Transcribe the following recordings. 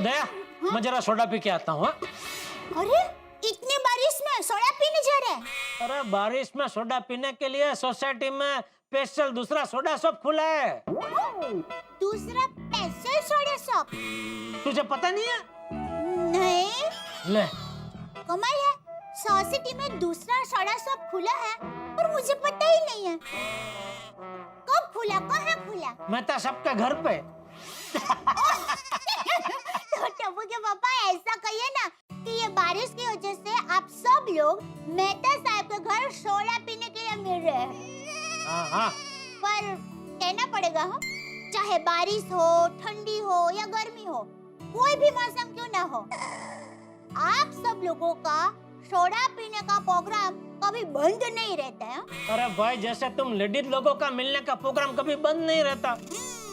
दया, मैं जरा soda P के आता हूँ। अरे इतनी बारिश में सोडा पीने जा रहे हैं? अरे बारिश में सोडा पीने के लिए सोसाइटी में स्पेशल दूसरा सोडा शॉप खुला है। दूसरा स्पेशल सोडा शॉप? तुझे पता नहीं है? नहीं। ले, कमाल है, सोसाइटी में दूसरा सोडा शॉप खुला है और मुझे पता ही नहीं है। कब खुला, कहाँ खुला? मेहता साहब के घर पे। तो टप्पू के पापा ऐसा कहिए ना कि ये बारिश की वजह से आप सब लोग मेहता साहब के घर सोडा पीने के लिए मिल रहे हैं। हाँ। पर कहना पड़ेगा हो, चाहे बारिश हो, ठंडी हो या गर्मी हो, कोई भी मौसम क्यों ना हो, आप सब लोगों का सोडा पीने का प्रोग्राम कभी बंद नहीं रहता है। अरे भाई, जैसे तुम लेडीज लोगों का मिलने का प्रोग्राम कभी बंद नहीं रहता,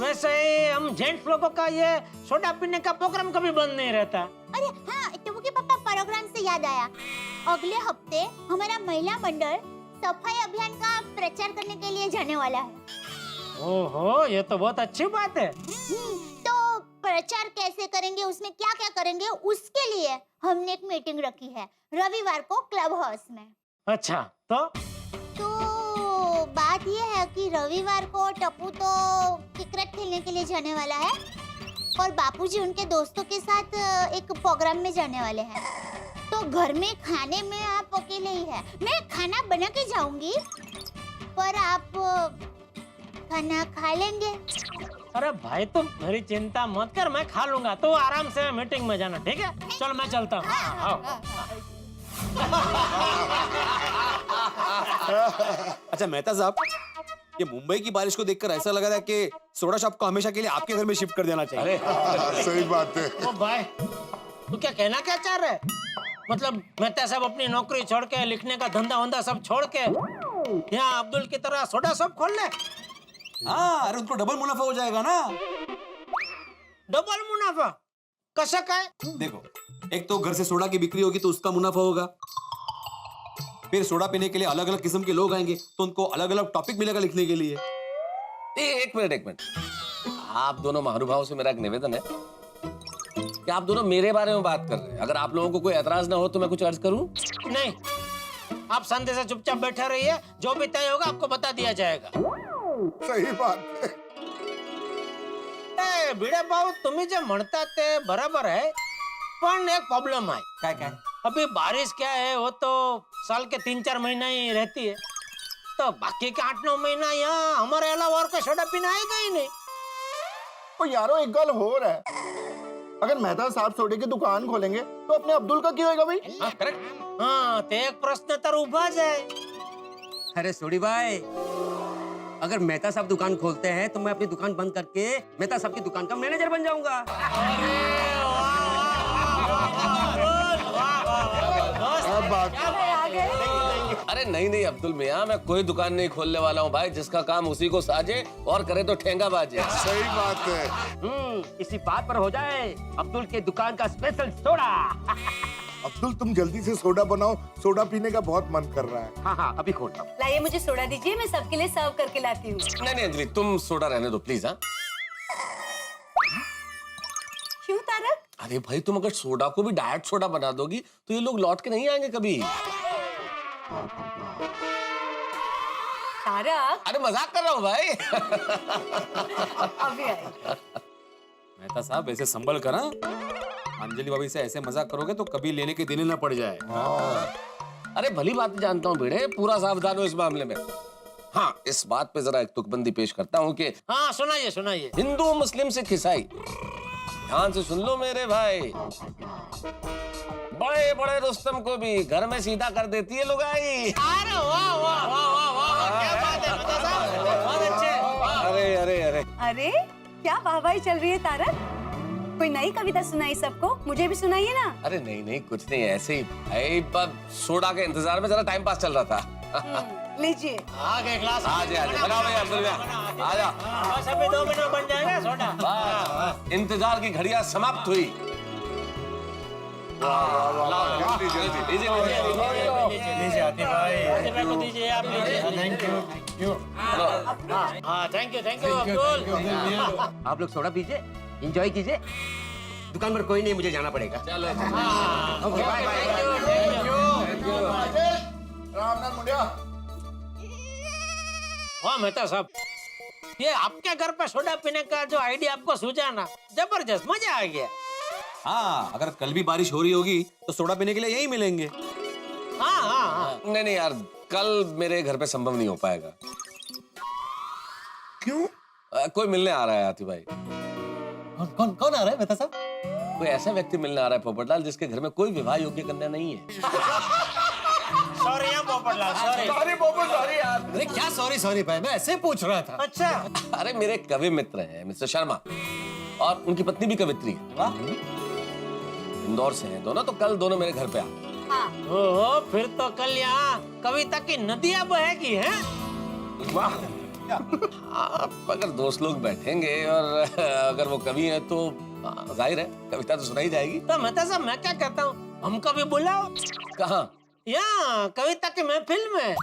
वैसे ही हम जेंट्स लोगों का ये सोडा पीने का प्रोग्राम कभी बंद नहीं रहता। अरे हाँ, टप्पू के पापा प्रोग्राम से याद आया, अगले हफ्ते हमारा महिला मंडल सफाई अभियान का प्रचार करने के लिए जाने वाला है। ओहो, ये तो बहुत अच्छी बात है। तो प्रचार कैसे करेंगे, उसमें क्या क्या करेंगे, उसके लिए हमने एक मीटिंग रखी है रविवार को क्लब हाउस में। अच्छा, तो बात ये है कि रविवार को टप्पू तो क्रिकेट खेलने के लिए जाने वाला है और बापूजी उनके दोस्तों के साथ एक प्रोग्राम में जाने वाले हैं। तो घर में खाने में आप अकेले ही है। मैं खाना बना के जाऊंगी, पर आप खाना खा लेंगे। अरे भाई, तुम मेरी चिंता मत कर, मैं खा लूंगा। तो आराम से मीटिंग में जाना, ठीक है? चल मैं चलता हूँ। अच्छा मेहता साहब, ये मुंबई की बारिश को देखकर ऐसा लग रहा है कि सोडा शॉप को हमेशा के लिए आपके घर में शिफ्ट कर देना चाहिए। सही बात है। ओ भाई, तू क्या कहना क्या चाह रहा है? मतलब मेहता साहब अपनी नौकरी छोड़ के, लिखने का धंधा वंधा सब छोड़ के यहाँ अब्दुल की तरह सोडा शॉप खोल ले? हाँ, अरे उनको डबल मुनाफा हो जाएगा ना। डबल मुनाफा कैसे का है? देखो, एक तो घर से सोडा की बिक्री होगी तो उसका मुनाफा होगा, फिर सोडा पीने के लिए अलग अलग किस्म के लोग आएंगे तो उनको अलग अलग टॉपिक मिलेगा लिखने के लिए। एक मिनट, आप दोनों महानुभावों से मेरा एक निवेदन है कि आप दोनों मेरे बारे में बात कर रहे हैं। अगर आप लोगों को कोई एतराज ना हो तो मैं कुछ अर्ज करूं? नहीं, आप शांति से चुपचाप बैठे रहिए, जो भी तय होगा आपको बता दिया जाएगा। सही बात है। ए भिड़े भाऊ, तुम्ही जे म्हणता ते बराबर है, पण एक प्रॉब्लम है। क्या? अभी बारिश क्या है, वो तो साल के 3-4 महीना ही रहती है, तो बाकी के 8-9 महीना यहाँ हमारे अलावा और कोई सोडा पीना आएगा ही नहीं। ओ यारो, एक गल हो रहा है, अगर मेहता साहब सोडे की दुकान खोलेंगे तो अपने अब्दुल का क्या होगा भाई? हाँ, करेक्ट। हाँ, ते एक प्रश्न तर उभा जाए। अरे सोडी भाई, अगर मेहता साहब दुकान खोलते हैं तो मैं अपनी दुकान बंद करके मेहता साहब की दुकान का मैनेजर बन जाऊंगा। क्या बात है। अरे नहीं अब्दुल मियाँ, मैं कोई दुकान नहीं खोलने वाला हूँ भाई। जिसका काम उसी को साजे और करे तो ठेंगा बाजे। सही बात है। इसी बात पर हो जाए अब्दुल के दुकान का स्पेशल सोडा। अब्दुल, तुम जल्दी से सोडा बनाओ, सोडा पीने का बहुत मन कर रहा है। हाँ, अभी खोलता हूँ। लाइए, मुझे सोडा दीजिए, मैं सबके लिए सर्व करके लाती हूँ। नहीं अंजलि, तुम सोडा रहने दो प्लीज। हाँ, क्यों तारक? अरे भाई, तुम अगर सोडा को भी डाइट सोडा बना दोगी तो ये लोग लौट के नहीं आएंगे कभी। तारक, अरे मजाक कर रहा हूँ भाई। अभी आएगा। मेहता साहब, ऐसे संभल कर। अंजलि भाभी से ऐसे मजाक करोगे तो कभी लेने के देने ना पड़ जाए। अरे भली बात जानता हूँ बेड़े, पूरा सावधान हो इस मामले में। हाँ, इस बात पे जरा एक तुकबंदी पेश करता हूँ कि हाँ, सुनाइए। हिंदू, मुस्लिम, सिख, ईसाई, ध्यान से सुन लो मेरे भाई। बड़े बड़े रुस्तम को भी घर में सीधा कर देती है लुगाई। अरे वाह, क्या बात है मेहता साहब, बहुत अच्छे। अरे अरे क्या वाहवाही चल रही है तारक? कोई नई कविता सुनाई सबको, मुझे भी सुनाइए ना। अरे नहीं कुछ नहीं, ऐसे ही भाई, पर सोडा के इंतजार में जरा टाइम पास चल रहा था। लीजिए। आ गए ग्लास। आ जा बनाओ भैया, अब्दुल भैया आ जा। बस अभी 2 मिनट में बन जाएगा सोडा। बस इंतजार की घड़ियां समाप्त हुई। लीजिए आतिफ भाई को दीजिए, आप लीजिए। Thank you. हाँ, थैंक यू अब्दुल। आप लोग सोडा पीजिए, एंजॉय कीजिए। दुकान पर कोई नहीं, मुझे जाना पड़ेगा। चलो ओके बाय बाय। रामनाथ मुंडिया। वाह मेहता साहब, ये आपके घर पे सोडा पीने का जो आइडिया आपको सूझा ना, जबरदस्त, मजा आ गया। हाँ, अगर कल भी बारिश हो रही होगी तो सोडा पीने के लिए यही मिलेंगे। हाँ हाँ हाँ। नहीं नहीं यार, कल मेरे घर पे संभव नहीं हो पाएगा। क्यों? कोई मिलने आ रहा है आती भाई। कौन कौन आ रहा है मेहता साहब? कोई ऐसा व्यक्ति मिलने आ रहा है पोपटलाल जिसके घर में कोई विवाह योग्य कन्या नहीं है। सॉरी यार Popatlal, sorry. Sorry Poopó, sorry यार। अरे क्या सॉरी भाई, मैं ऐसे पूछ रहा था। अच्छा। अरे मेरे कवि मित्र हैं मिस्टर शर्मा, और उनकी पत्नी भी कवित्री है। वाह। इंदौर से हैं दोनों, तो कल दोनों मेरे घर पे आ। हाँ ओहो, फिर तो कल यहाँ कविता की नदियाँ बहेगी हैं? वाह। हाँ, अगर दोस्त लोग बैठेंगे और अगर वो कवि हैं तो जाहिर है कविता तो सुनाई जाएगी। तो मेहता साहब मैं क्या कहता हूँ, हमको भी बुलाओ। कहाँ? यहाँ कविता की महफिल में।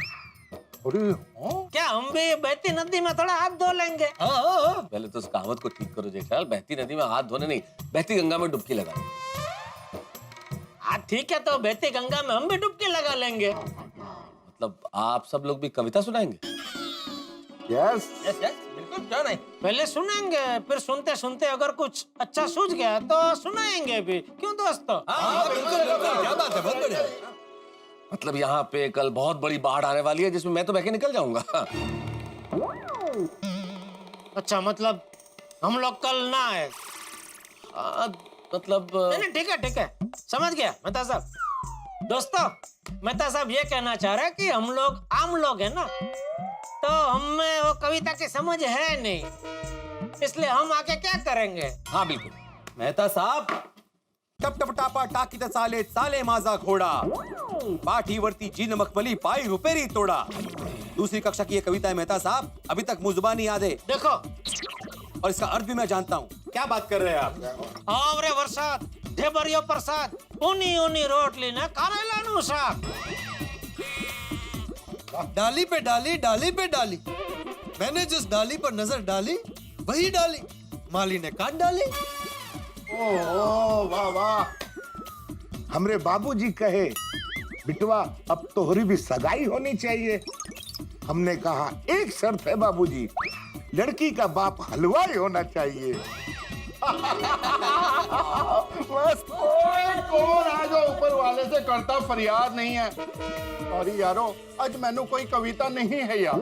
क्या हम भी बहती नदी में थोड़ा हाथ धो लेंगे? पहले तो उस कहावत को ठीक करो जेठालाल, बहती नदी में हाथ धोने नहीं, बहती गंगा में डुबकी लगा। हाँ ठीक है, तो बहती गंगा में हम भी डुबकी लगा लेंगे। मतलब आप सब लोग भी कविता सुनाएंगे? यस। बिल्कुल, क्यों नहीं। पहले सुनेंगे, फिर सुनते सुनते अगर कुछ अच्छा सूझ गया तो सुनाएंगे भी, क्यों दोस्तों? क्या बात है, बहुत बढ़िया। मतलब यहाँ पे कल बहुत बड़ी बाढ़ आने वाली है जिसमें मैं तो बह के निकल जाऊंगा। अच्छा, मतलब हम लोग कल ना आए? मतलब नहीं ठीक है, समझ गया मेहता साहब। दोस्तों, मेहता साहब ये कहना चाह रहे हैं कि हम लोग आम लोग हैं ना, तो हमें वो कविता की समझ है नहीं, इसलिए हम आके क्या करेंगे? हाँ बिल्कुल। मेहता साहब, टप टप टापा टाकी साले साले माजा घोड़ा, पाठी वर्ती जीन मखमली पाई रुपेरी तोड़ा। दूसरी कक्षा की ये कविता है मेहता साहब, अभी तक मुझ जुबानी याद है देखो, और इसका अर्थ भी मैं जानता हूँ। क्या बात कर रहे हैं आप? आवरे वरसाद ढेबरियो प्रसाद, ऊनी ऊनी रोटली ने करेलानु शाक। डाली पे डाली, डाली पे डाली, मैंने जिस डाली पर नजर डाली वही डाली माली ने काट डाली। ओ वाह वाह। हमरे बाबूजी कहे, बिटवा अब तोहरी भी सगाई होनी चाहिए। हमने कहा एक शर्त है बाबूजी, लड़की का बाप हलवाई होना चाहिए। बस कौन आज ऊपर वाले से करता फरियाद नहीं है। सॉरी यारो, आज मैंने कोई कविता नहीं है यार।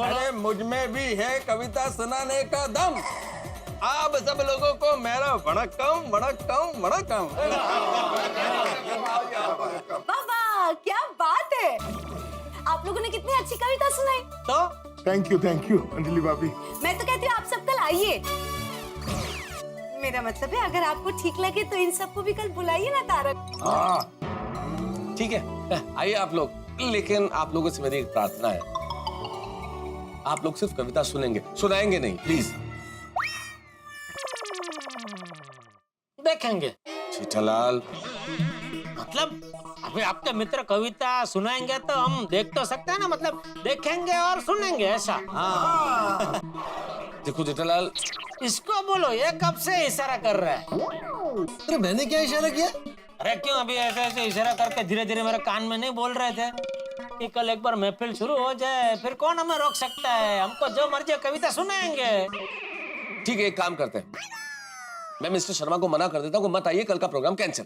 अरे मुझ में भी है कविता सुनाने का दम। आप सब लोगों को मेरा वणक्कम वणक्कम वणक्कम। वाह वाह, क्या बात है। आप लोगों ने कितनी अच्छी कविता सुनाई। तो थैंक यू अंजलि भाभी। मैं तो कहती हूँ आप सब कल आइए। मेरा मतलब है अगर आपको ठीक लगे तो इन सबको भी कल बुलाइए ना तारक। हाँ ठीक है, आइए आप लोग, लेकिन आप लोगों से मेरी एक प्रार्थना है, आप लोग सिर्फ कविता सुनेंगे, सुनाएंगे नहीं, प्लीज। देखेंगे। जेठालाल, मतलब अभी आपके मित्र कविता सुनाएंगे तो हम देख तो सकते हैं ना, मतलब देखेंगे और सुनेंगे ऐसा। देखो जेठालाल, इसको बोलो, ये कब से इशारा कर रहा है? अरे मैंने क्या इशारा किया? अरे क्यों अभी ऐसे ऐसे इशारा करके धीरे धीरे मेरे कान में नहीं बोल रहे थे कि कल एक बार महफिल शुरू हो जाए, फिर कौन हमें रोक सकता है? हमको जो मर्जी कविता सुनाएंगे। ठीक है, एक काम करते हैं, मैं मिस्टर शर्मा को मना कर देता हूँ, मत आइए, कल का प्रोग्राम कैंसिल।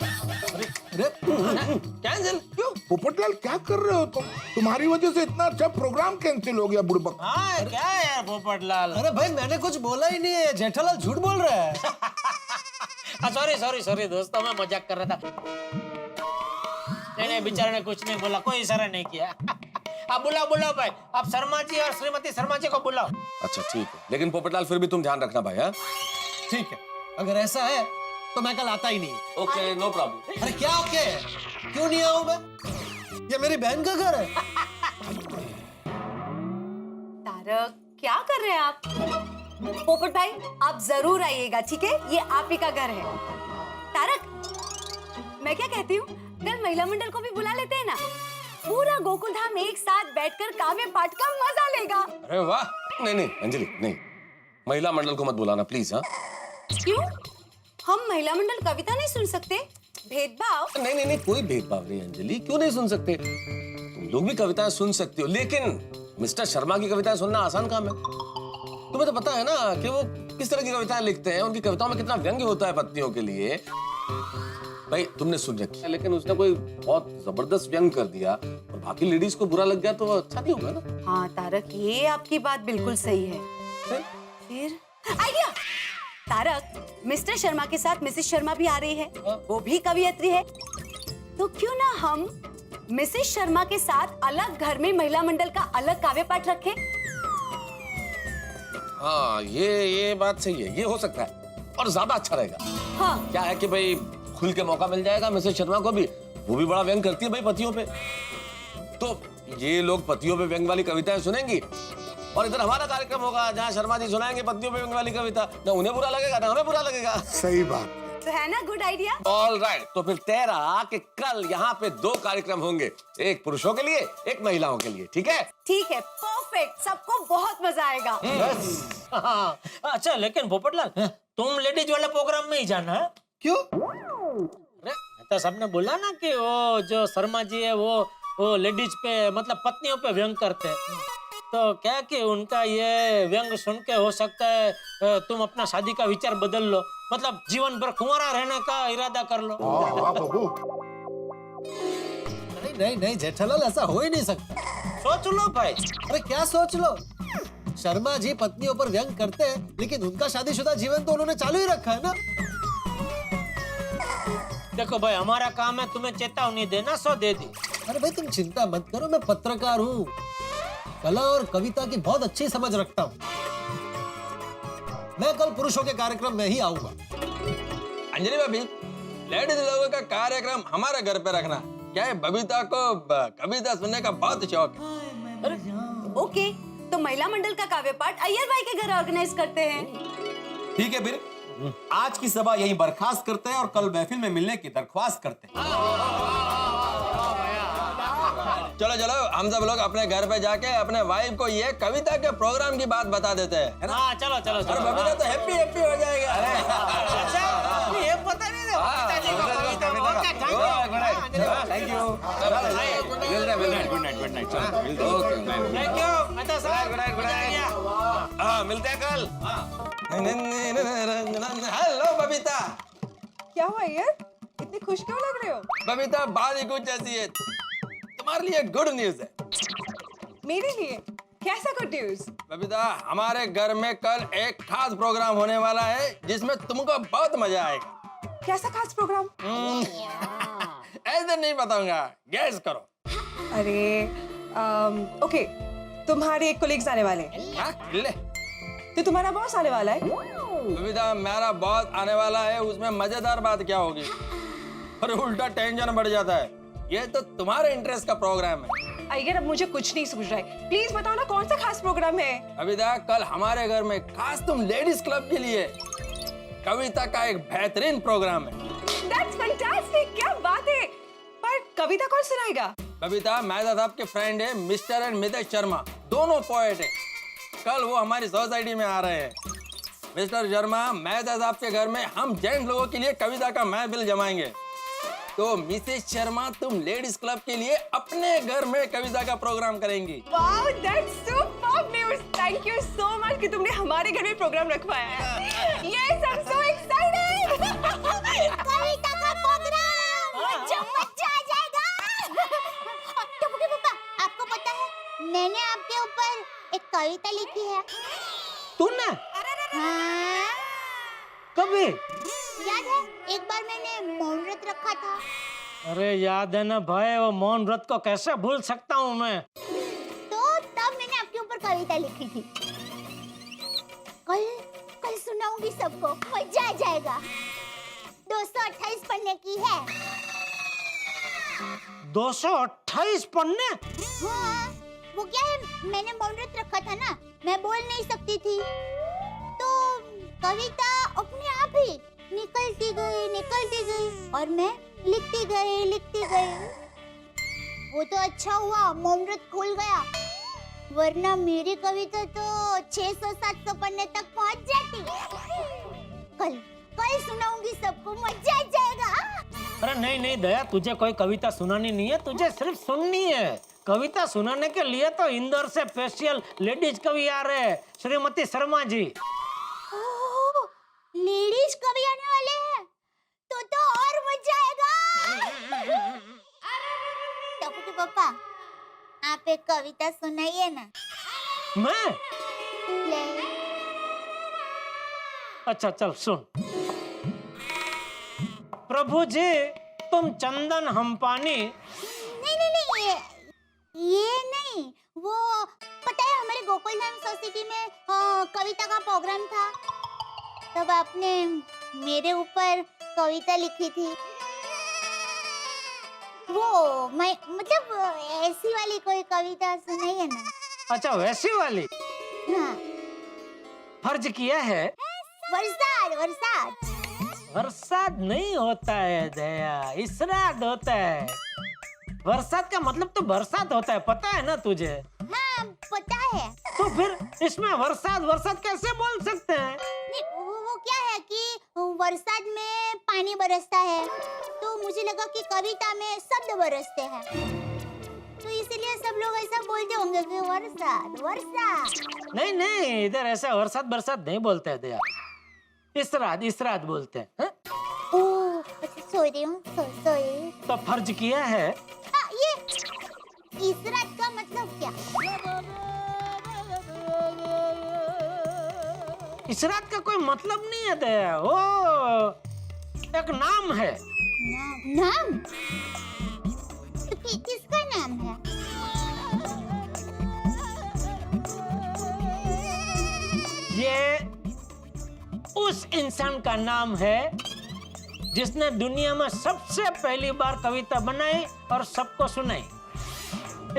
कैंसिल क्यों? पोपटलाल क्या कर रहे हो तुम? तुम्हारी वजह से इतना अच्छा प्रोग्राम कैंसिल हो गया बुड़बक। हाँ क्या है यार पोपटलाल? अरे भाई मैंने कुछ बोला ही नहीं है, जेठालाल झूठ बोल रहा है। सॉरी दोस्तों, मैं मजाक कर रहा था। नहीं बेचारे ने कुछ नहीं बोला, कोई इशारा नहीं किया। आप बुलाओ भाई, आप शर्मा जी और श्रीमती शर्मा जी को बुलाओ। अच्छा ठीक है, लेकिन पोपटलाल फिर भी तुम ध्यान रखना भाई। हाँ ठीक है, अगर ऐसा है तो मैं कल आता ही नहीं। Okay, no problem. अरे क्या ओके? क्यों नहीं आऊं मैं? ये मेरी बहन का घर है। तारक, क्या कर रहे हैं आप? पोपट भाई, आप जरूर आइएगा, ठीक है? ये आप ही का घर है। तारक, मैं क्या कहती हूँ, कल महिला मंडल को भी बुला लेते हैं ना, पूरा गोकुल धाम एक साथ बैठकर काव्य पाठ का मजा लेगा। अरे वाह। नहीं अंजलि, नहीं, महिला मंडल को मत बुलाना प्लीज। हाँ क्यों? हम महिला मंडल कविता नहीं सुन सकते? भेदभाव? नहीं नहीं नहीं, कोई भेदभाव नहीं अंजलि, क्यों नहीं सुन सकते? तुम लोग भी कविताएं सुन सकते हो, लेकिन मिस्टर शर्मा की कविताएं सुनना आसान काम है। तुम्हें तो पता है ना कि वो किस तरह की कविताएं लिखते हैं, उनकी कविताओं में कितना व्यंग्य होता है पत्नियों के लिए। भाई तुमने सुन रखी है, लेकिन उसने कोई बहुत जबरदस्त व्यंग कर दिया और बाकी लेडीज को बुरा लग गया तो अच्छा नहीं होगा ना। हाँ तारक, ये आपकी बात बिल्कुल सही है। फिर आइडिया! तारक, मिस्टर शर्मा के साथ मिसेस शर्मा भी आ रही है, वो भी कवियत्री है, तो क्यों ना हम मिसेस शर्मा के साथ अलग घर में महिला मंडल का अलग काव्य पाठ रखें? हाँ ये बात सही है, ये हो सकता है और ज्यादा अच्छा रहेगा। हाँ क्या है कि भाई खुल के मौका मिल जाएगा मिसेस शर्मा को भी, वो भी बड़ा व्यंग करती है भाई पतियों पे, तो ये लोग पतियों पे व्यंग वाली कविताएं सुनेंगी और इधर हमारा कार्यक्रम होगा जहाँ शर्मा जी सुनाएंगे पतियों पे व्यंग वाली कविता, ना उन्हें बुरा लगेगा ना हमें बुरा लगेगा। सही बात। तो है ना गुड आइडिया? ऑल राइट, तो फिर तय रहा कि कल यहाँ पे 2 कार्यक्रम होंगे, एक पुरुषों के लिए एक महिलाओं के लिए, ठीक है? ठीक है, परफेक्ट, सबको बहुत मजा आएगा। हाँ, अच्छा लेकिन पोपटलाल, तुम लेडीज वाले प्रोग्राम में ही जाना है? क्यों? अरे तो सबने बोला ना कि वो जो शर्मा जी है वो लेडीज पे मतलब पत्नियों पे व्यंग करते हैं, तो क्या कि उनका ये व्यंग सुन के हो सकता है तुम अपना शादी का विचार बदल लो, मतलब जीवन भर कुंवारा रहने का इरादा कर लो। वाह बाबू। नहीं नहीं नहीं जेठालाल, ऐसा हो ही नहीं सकता। सोच लो भाई। अरे क्या सोच लो? शर्मा जी पत्नियों पर व्यंग करते हैं, लेकिन उनका शादीशुदा जीवन तो उन्होंने चालू ही रखा है ना। देखो भाई, हमारा काम है तुम्हें चेतावनी देना, सो दे दी। अरे भाई तुम चिंता मत करो, मैं पत्रकार हूँ, कला और कविता की बहुत अच्छी समझ रखता हूँ। मैं कल पुरुषों के कार्यक्रम में ही आऊंगा। अंजलि भाभी, लेडीज लोगों का कार्यक्रम हमारे घर पे रखना। क्या है, बबीता को कविता सुनने का बहुत शौक है। ओके, तो महिला मंडल का काव्य पाठ अय्यर भाई के घर ऑर्गेनाइज करते हैं। ठीक है, फिर आज की सभा यहीं बर्खास्त करते हैं और कल महफिल में मिलने की दरख्वास्त करते हैं। चलो चलो, हम सब लोग अपने घर पे जाके अपने वाइफ को ये कविता के प्रोग्राम की बात बता देते हैं, है ना? हाँ चलो चलो और चलो। बबीता तो हैप्पी हैप्पी हो जाएगा। अच्छा, ये पता नहीं था पिताजी को कविता में। Okay, thank you. Thank you Mehta साहब। हाँ मिलते हैं कल। हेलो बबीता। क्या हुआ यार, इतने खुश क्यों लग रहे हो? बबीता, बात ही कुछ ऐसी है, तुम्हारे लिए गुड न्यूज है। मेरे लिए कैसा गुड न्यूज? बबीता, हमारे घर में कल एक खास प्रोग्राम होने वाला है जिसमें तुमको बहुत मजा आएगा। कैसा खास प्रोग्राम? ऐसे नहीं बताऊंगा, गैस करो। अरे ओके, तुम्हारे एक कोलीग्स आने वाले हैं। हाँ, ले। तो तुम्हारा बॉस आने वाला है? बबीता, मेरा बॉस आने वाला है, उसमें मजेदार बात क्या होगी? और उल्टा टेंशन बढ़ जाता है। ये तो तुम्हारे इंटरेस्ट का प्रोग्राम है। अय्यर, अब मुझे कुछ नहीं सूझ रहा है, प्लीज बताओ ना कौन सा खास प्रोग्राम है? बबीता, कल हमारे घर में खास तुम लेडीज क्लब के लिए कविता का एक बेहतरीन प्रोग्राम है। That's fantastic! क्या बात है। पर कविता कौन सुनाएगा? बबीता, मेहता साहब के फ्रेंड है मिस्टर एंड मिसेस शर्मा, दोनों पोएट है। कल वो हमारी सोसाइटी में आ रहे हैं। मिस्टर शर्मा, मेहता साहब के घर में हम जेंट्स लोगों के लिए कविता का महफिल जमाएंगे, तो मिसेस शर्मा तुम लेडीज क्लब के लिए अपने घर में कविता का प्रोग्राम करेंगी। Wow, that's superb news! Thank you so much कि तुमने हमारे घर में प्रोग्राम रखवाया है। Yes, I'm so excited! कविता का प्रोग्राम, मजा आ जाएगा। टुकड़ी पापा, आपको पता है मैंने आपके ऊपर एक कविता लिखी है। तूने? हाँ? कभी? याद है एक बार मैंने मौन व्रत रखा था। अरे याद है ना भाई, वो मौन व्रत को कैसे भूल सकता हूँ मैं। तो तब मैंने आपके ऊपर कविता लिखी थी। कल कल सुनाऊंगी सबको, मजा आ जाएगा। 228 पन्ने की है। 228 पन्ने? हाँ, वो क्या है, मैंने मौन व्रत रखा था ना, मैं बोल नहीं सकती थी, तो कविता अपने आप ही निकलती गई और मैं लिखती गई। वो तो अच्छा हुआ मौन व्रत खुल गया, वरना मेरी कविता तो 600-700 पन्ने तक पहुंच जाती। कल सुनाऊंगी सबको, मजा आ जाएगा। अरे नहीं नहीं दया, तुझे कोई कविता सुनानी नहीं है, तुझे सिर्फ सुननी है। कविता सुनाने के लिए तो इंदौर से स्पेशल लेडीज कवि आ रहे हैं, श्रीमती शर्मा जी। ओह, लेडीज कभी आने वाले हैं, तो और मजा आएगा। टप्पू के पापा, आप एक कविता सुनाइए ना। मैं? ले। अच्छा चल सुन। प्रभु जी तुम चंदन हम पानी। नहीं नहीं नहीं, ये नहीं, वो पता है हमारे गोकुलधाम सोसाइटी में कविता का प्रोग्राम था, तब आपने मेरे ऊपर कविता लिखी थी। वो मैं मतलब ऐसी वाली कोई कविता सुनाइए ना। अच्छा वैसी वाली? हाँ। फर्ज किया है। बरसात बरसात। बरसात नहीं होता है दया, इसरात होता है। बरसात का मतलब तो बरसात होता है, पता है ना तुझे? हाँ पता है। तो फिर इसमें बरसात बरसात कैसे बोल सकते हैं? नहीं, वो क्या है कि बरसात में पानी बरसता है, तो मुझे लगा कि कविता में शब्द बरसते हैं, तो इसीलिए सब लोग ऐसा बोलते होंगे कि बरसात बरसात। नहीं नहीं, इधर ऐसा बरसात बरसात नहीं बोलते हैं दया, इसरात इसरात बोलते हैं। ओह, अच्छा सॉरी हूँ, सॉरी। तो फर्ज किया है। ये इसरात का मतलब क्या? इसरात का कोई मतलब नहीं है दया, वो एक नाम है। नाम? तो किसका नाम है? ये उस इंसान का नाम है जिसने दुनिया में सबसे पहली बार कविता बनाई और सबको सुनाई।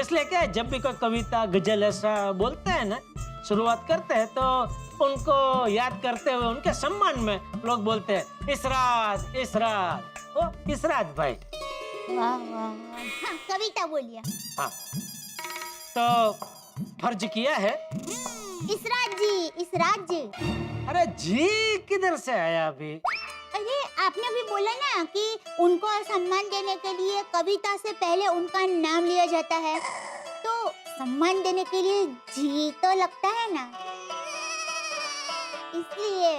इसलिए क्या है, जब भी कोई कविता गजल ऐसा बोलते हैं ना, शुरुआत करते हैं, तो उनको याद करते हुए उनके सम्मान में लोग बोलते हैं इसरात इसरात। ओ इसरात भाई। वाह वाह वाह। हाँ, कविता बोलिए। हाँ, तो फर्ज किया है। इसरात जी, इसरात जी। अरे जी किधर से आया अभी? अरे आपने भी बोला ना कि उनको सम्मान देने के लिए कविता से पहले उनका नाम लिया जाता है, तो सम्मान देने के लिए जी तो लगता है ना, इसलिए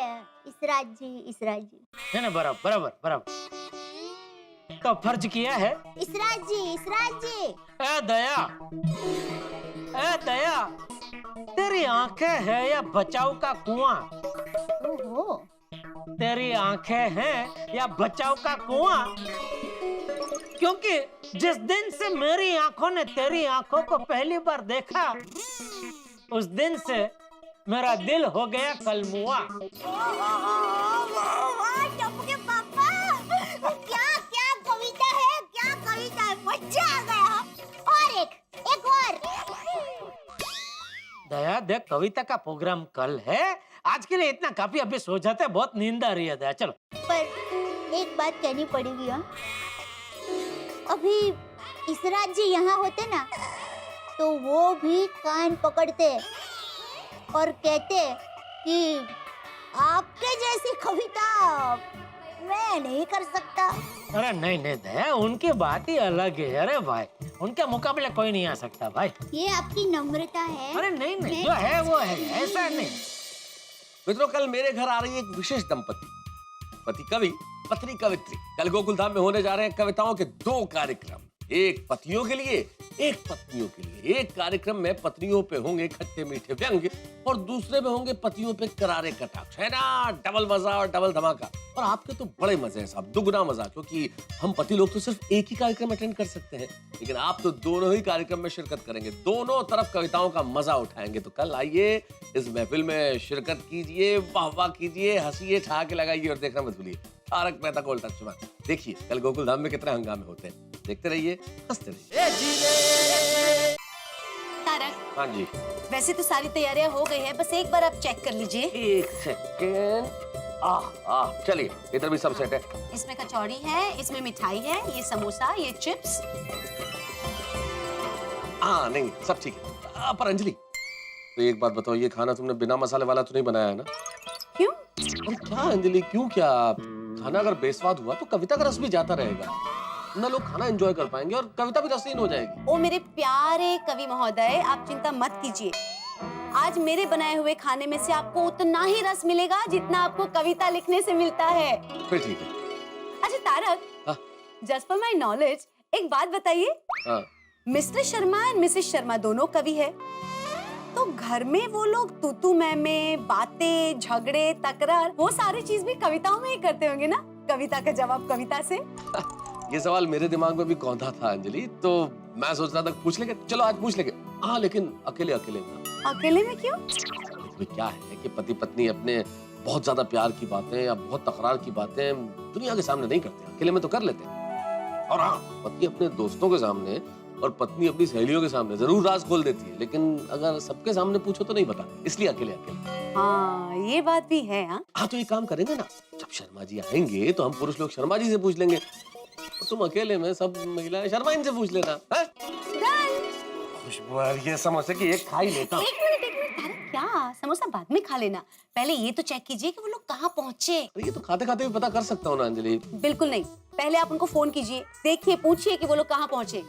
इसरात जी, इसरात जी। है ना, बराबर बराबर बराबर। तो फर्ज किया है। इसरात जी, इसरात जी। ए दया, ए दया, तेरी आंखें है या बचाव का कुआं? ओहो। तेरी आंखें हैं या बचाव का कुआं? क्योंकि जिस दिन से मेरी आंखों ने तेरी आंखों को पहली बार देखा, उस दिन से मेरा दिल हो गया कलमुआ। टप्पू के पापा, क्या क्या कविता है, क्या कविता है, मजा आ गया। और एक और। दया देख, कविता का प्रोग्राम कल है, आज के लिए इतना काफी, अभी सो जाते हैं, बहुत नींद आ रही है दया, चलो। पर एक बात कहनी पड़ेगी। हाँ, अभी इसरात जी यहाँ होते ना, तो वो भी कान पकड़ते और कहते कि आपके जैसी कविता मैं नहीं कर सकता। अरे नहीं नहीं दया, उनकी बात ही अलग है। अरे भाई, उनके मुकाबले कोई नहीं आ सकता भाई। ये आपकी नम्रता है। अरे नहीं नहीं, जो है वो है, ऐसा नहीं। मित्रों, कल मेरे घर आ रही है एक विशेष दंपति, पति कवि पत्नी कवित्री। कल गोकुलधाम में होने जा रहे हैं कविताओं के 2 कार्यक्रम, एक पतियों के लिए, एक पत्नियों के लिए। एक कार्यक्रम में पत्नियों पे होंगे खट्टे मीठे व्यंग्य और दूसरे में होंगे पतियों पे करारे कटाक्ष। है ना, डबल मजा और डबल धमाका। और आपके तो बड़े मजे हैं साहब, दुगना मजा, क्योंकि हम पति लोग तो सिर्फ एक ही कार्यक्रम अटेंड कर सकते हैं, लेकिन आप तो दोनों ही कार्यक्रम में शिरकत करेंगे, दोनों तरफ कविताओं का मजा उठाएंगे। तो कल आइए, इस महफिल में शिरकत कीजिए, वाह वाह कीजिए, हंसिए, ठहाके लगाइए और देखना मत भूलिए तारक मेहता का उल्टा चश्मा। देखिए कल गोकुलधाम में कितने हंगामे होते हैं, देखते रहिए, हंसते रहिए। तारक, हाँ जी, वैसे तो सारी तैयारियां हो गई है, बस एक बार आप चेक कर लीजिए। 1 सेकेंड। चलिए, इधर भी सब सेट है। इसमें कचौड़ी है, इसमें मिठाई है, ये समोसा, ये चिप्स। हाँ नहीं, सब ठीक है। पर अंजलि, तो एक बात बताओ, ये खाना तुमने बिना मसाले वाला तो नहीं बनाया है ना? क्यों? अरे क्या अंजलि, क्यों क्या? खाना अगर बेस्वाद हुआ तो कविता का रस भी जाता रहेगा, ना लोग खाना एंजॉय कर पाएंगे और कविता भी रसहीन हो जाएगी। ओ मेरे प्यारे कवि महोदय, आप चिंता मत कीजिए। आज मेरे बनाए हुए खाने में से आपको उतना ही रस मिलेगा जितना आपको कविता लिखने से मिलता है। फिर ठीक है। अच्छा तारक, हाँ। जस्ट फॉर माय नॉलेज एक बात बताइए, हाँ। Mister Sharma and Mrs Sharma दोनों कवि है, तो घर में वो लोग तू मैं बातें, झगड़े, तकरार, वो सारी चीज भी कविताओं में ही करते होंगे ना? कविता का जवाब कविता से। ये सवाल मेरे दिमाग में भी कौंधा था अंजलि, तो मैं सोच रहा था पूछ लेंगे, चलो आज पूछ लेंगे। हाँ लेकिन अकेले अकेले ना। अकेले में क्यों? क्या है कि पति पत्नी अपने बहुत ज्यादा प्यार की बातें या बहुत तकरार की बातें दुनिया के सामने नहीं करते, अकेले में तो कर लेते हैं। और हाँ, पति अपने दोस्तों के सामने और पत्नी अपनी सहेलियों के सामने जरूर राज खोल देती है, लेकिन अगर सबके सामने पूछो तो नहीं बताते, इसलिए अकेले अकेले। हाँ ये बात भी है। हाँ तो ये काम करेंगे ना, जब शर्मा जी आएंगे तो हम पुरुष लोग शर्मा जी से पूछ लेंगे, और तुम अकेले में सब महिलाएं शर्मा इनसे पूछ लेना। खुशबू आ रही है समोसे की, एक खा ही लेता हूं। एक मिनट तारक, क्या समोसा बाद में खा लेना, पहले ये तो चेक कीजिए कि वो लोग कहाँ पहुँचे। ये तो खाते खाते भी पता कर सकता हूँ ना अंजलि। बिल्कुल नहीं, पहले आप उनको फोन कीजिए, देखिए, पूछिए कि वो लोग कहाँ पहुँचे।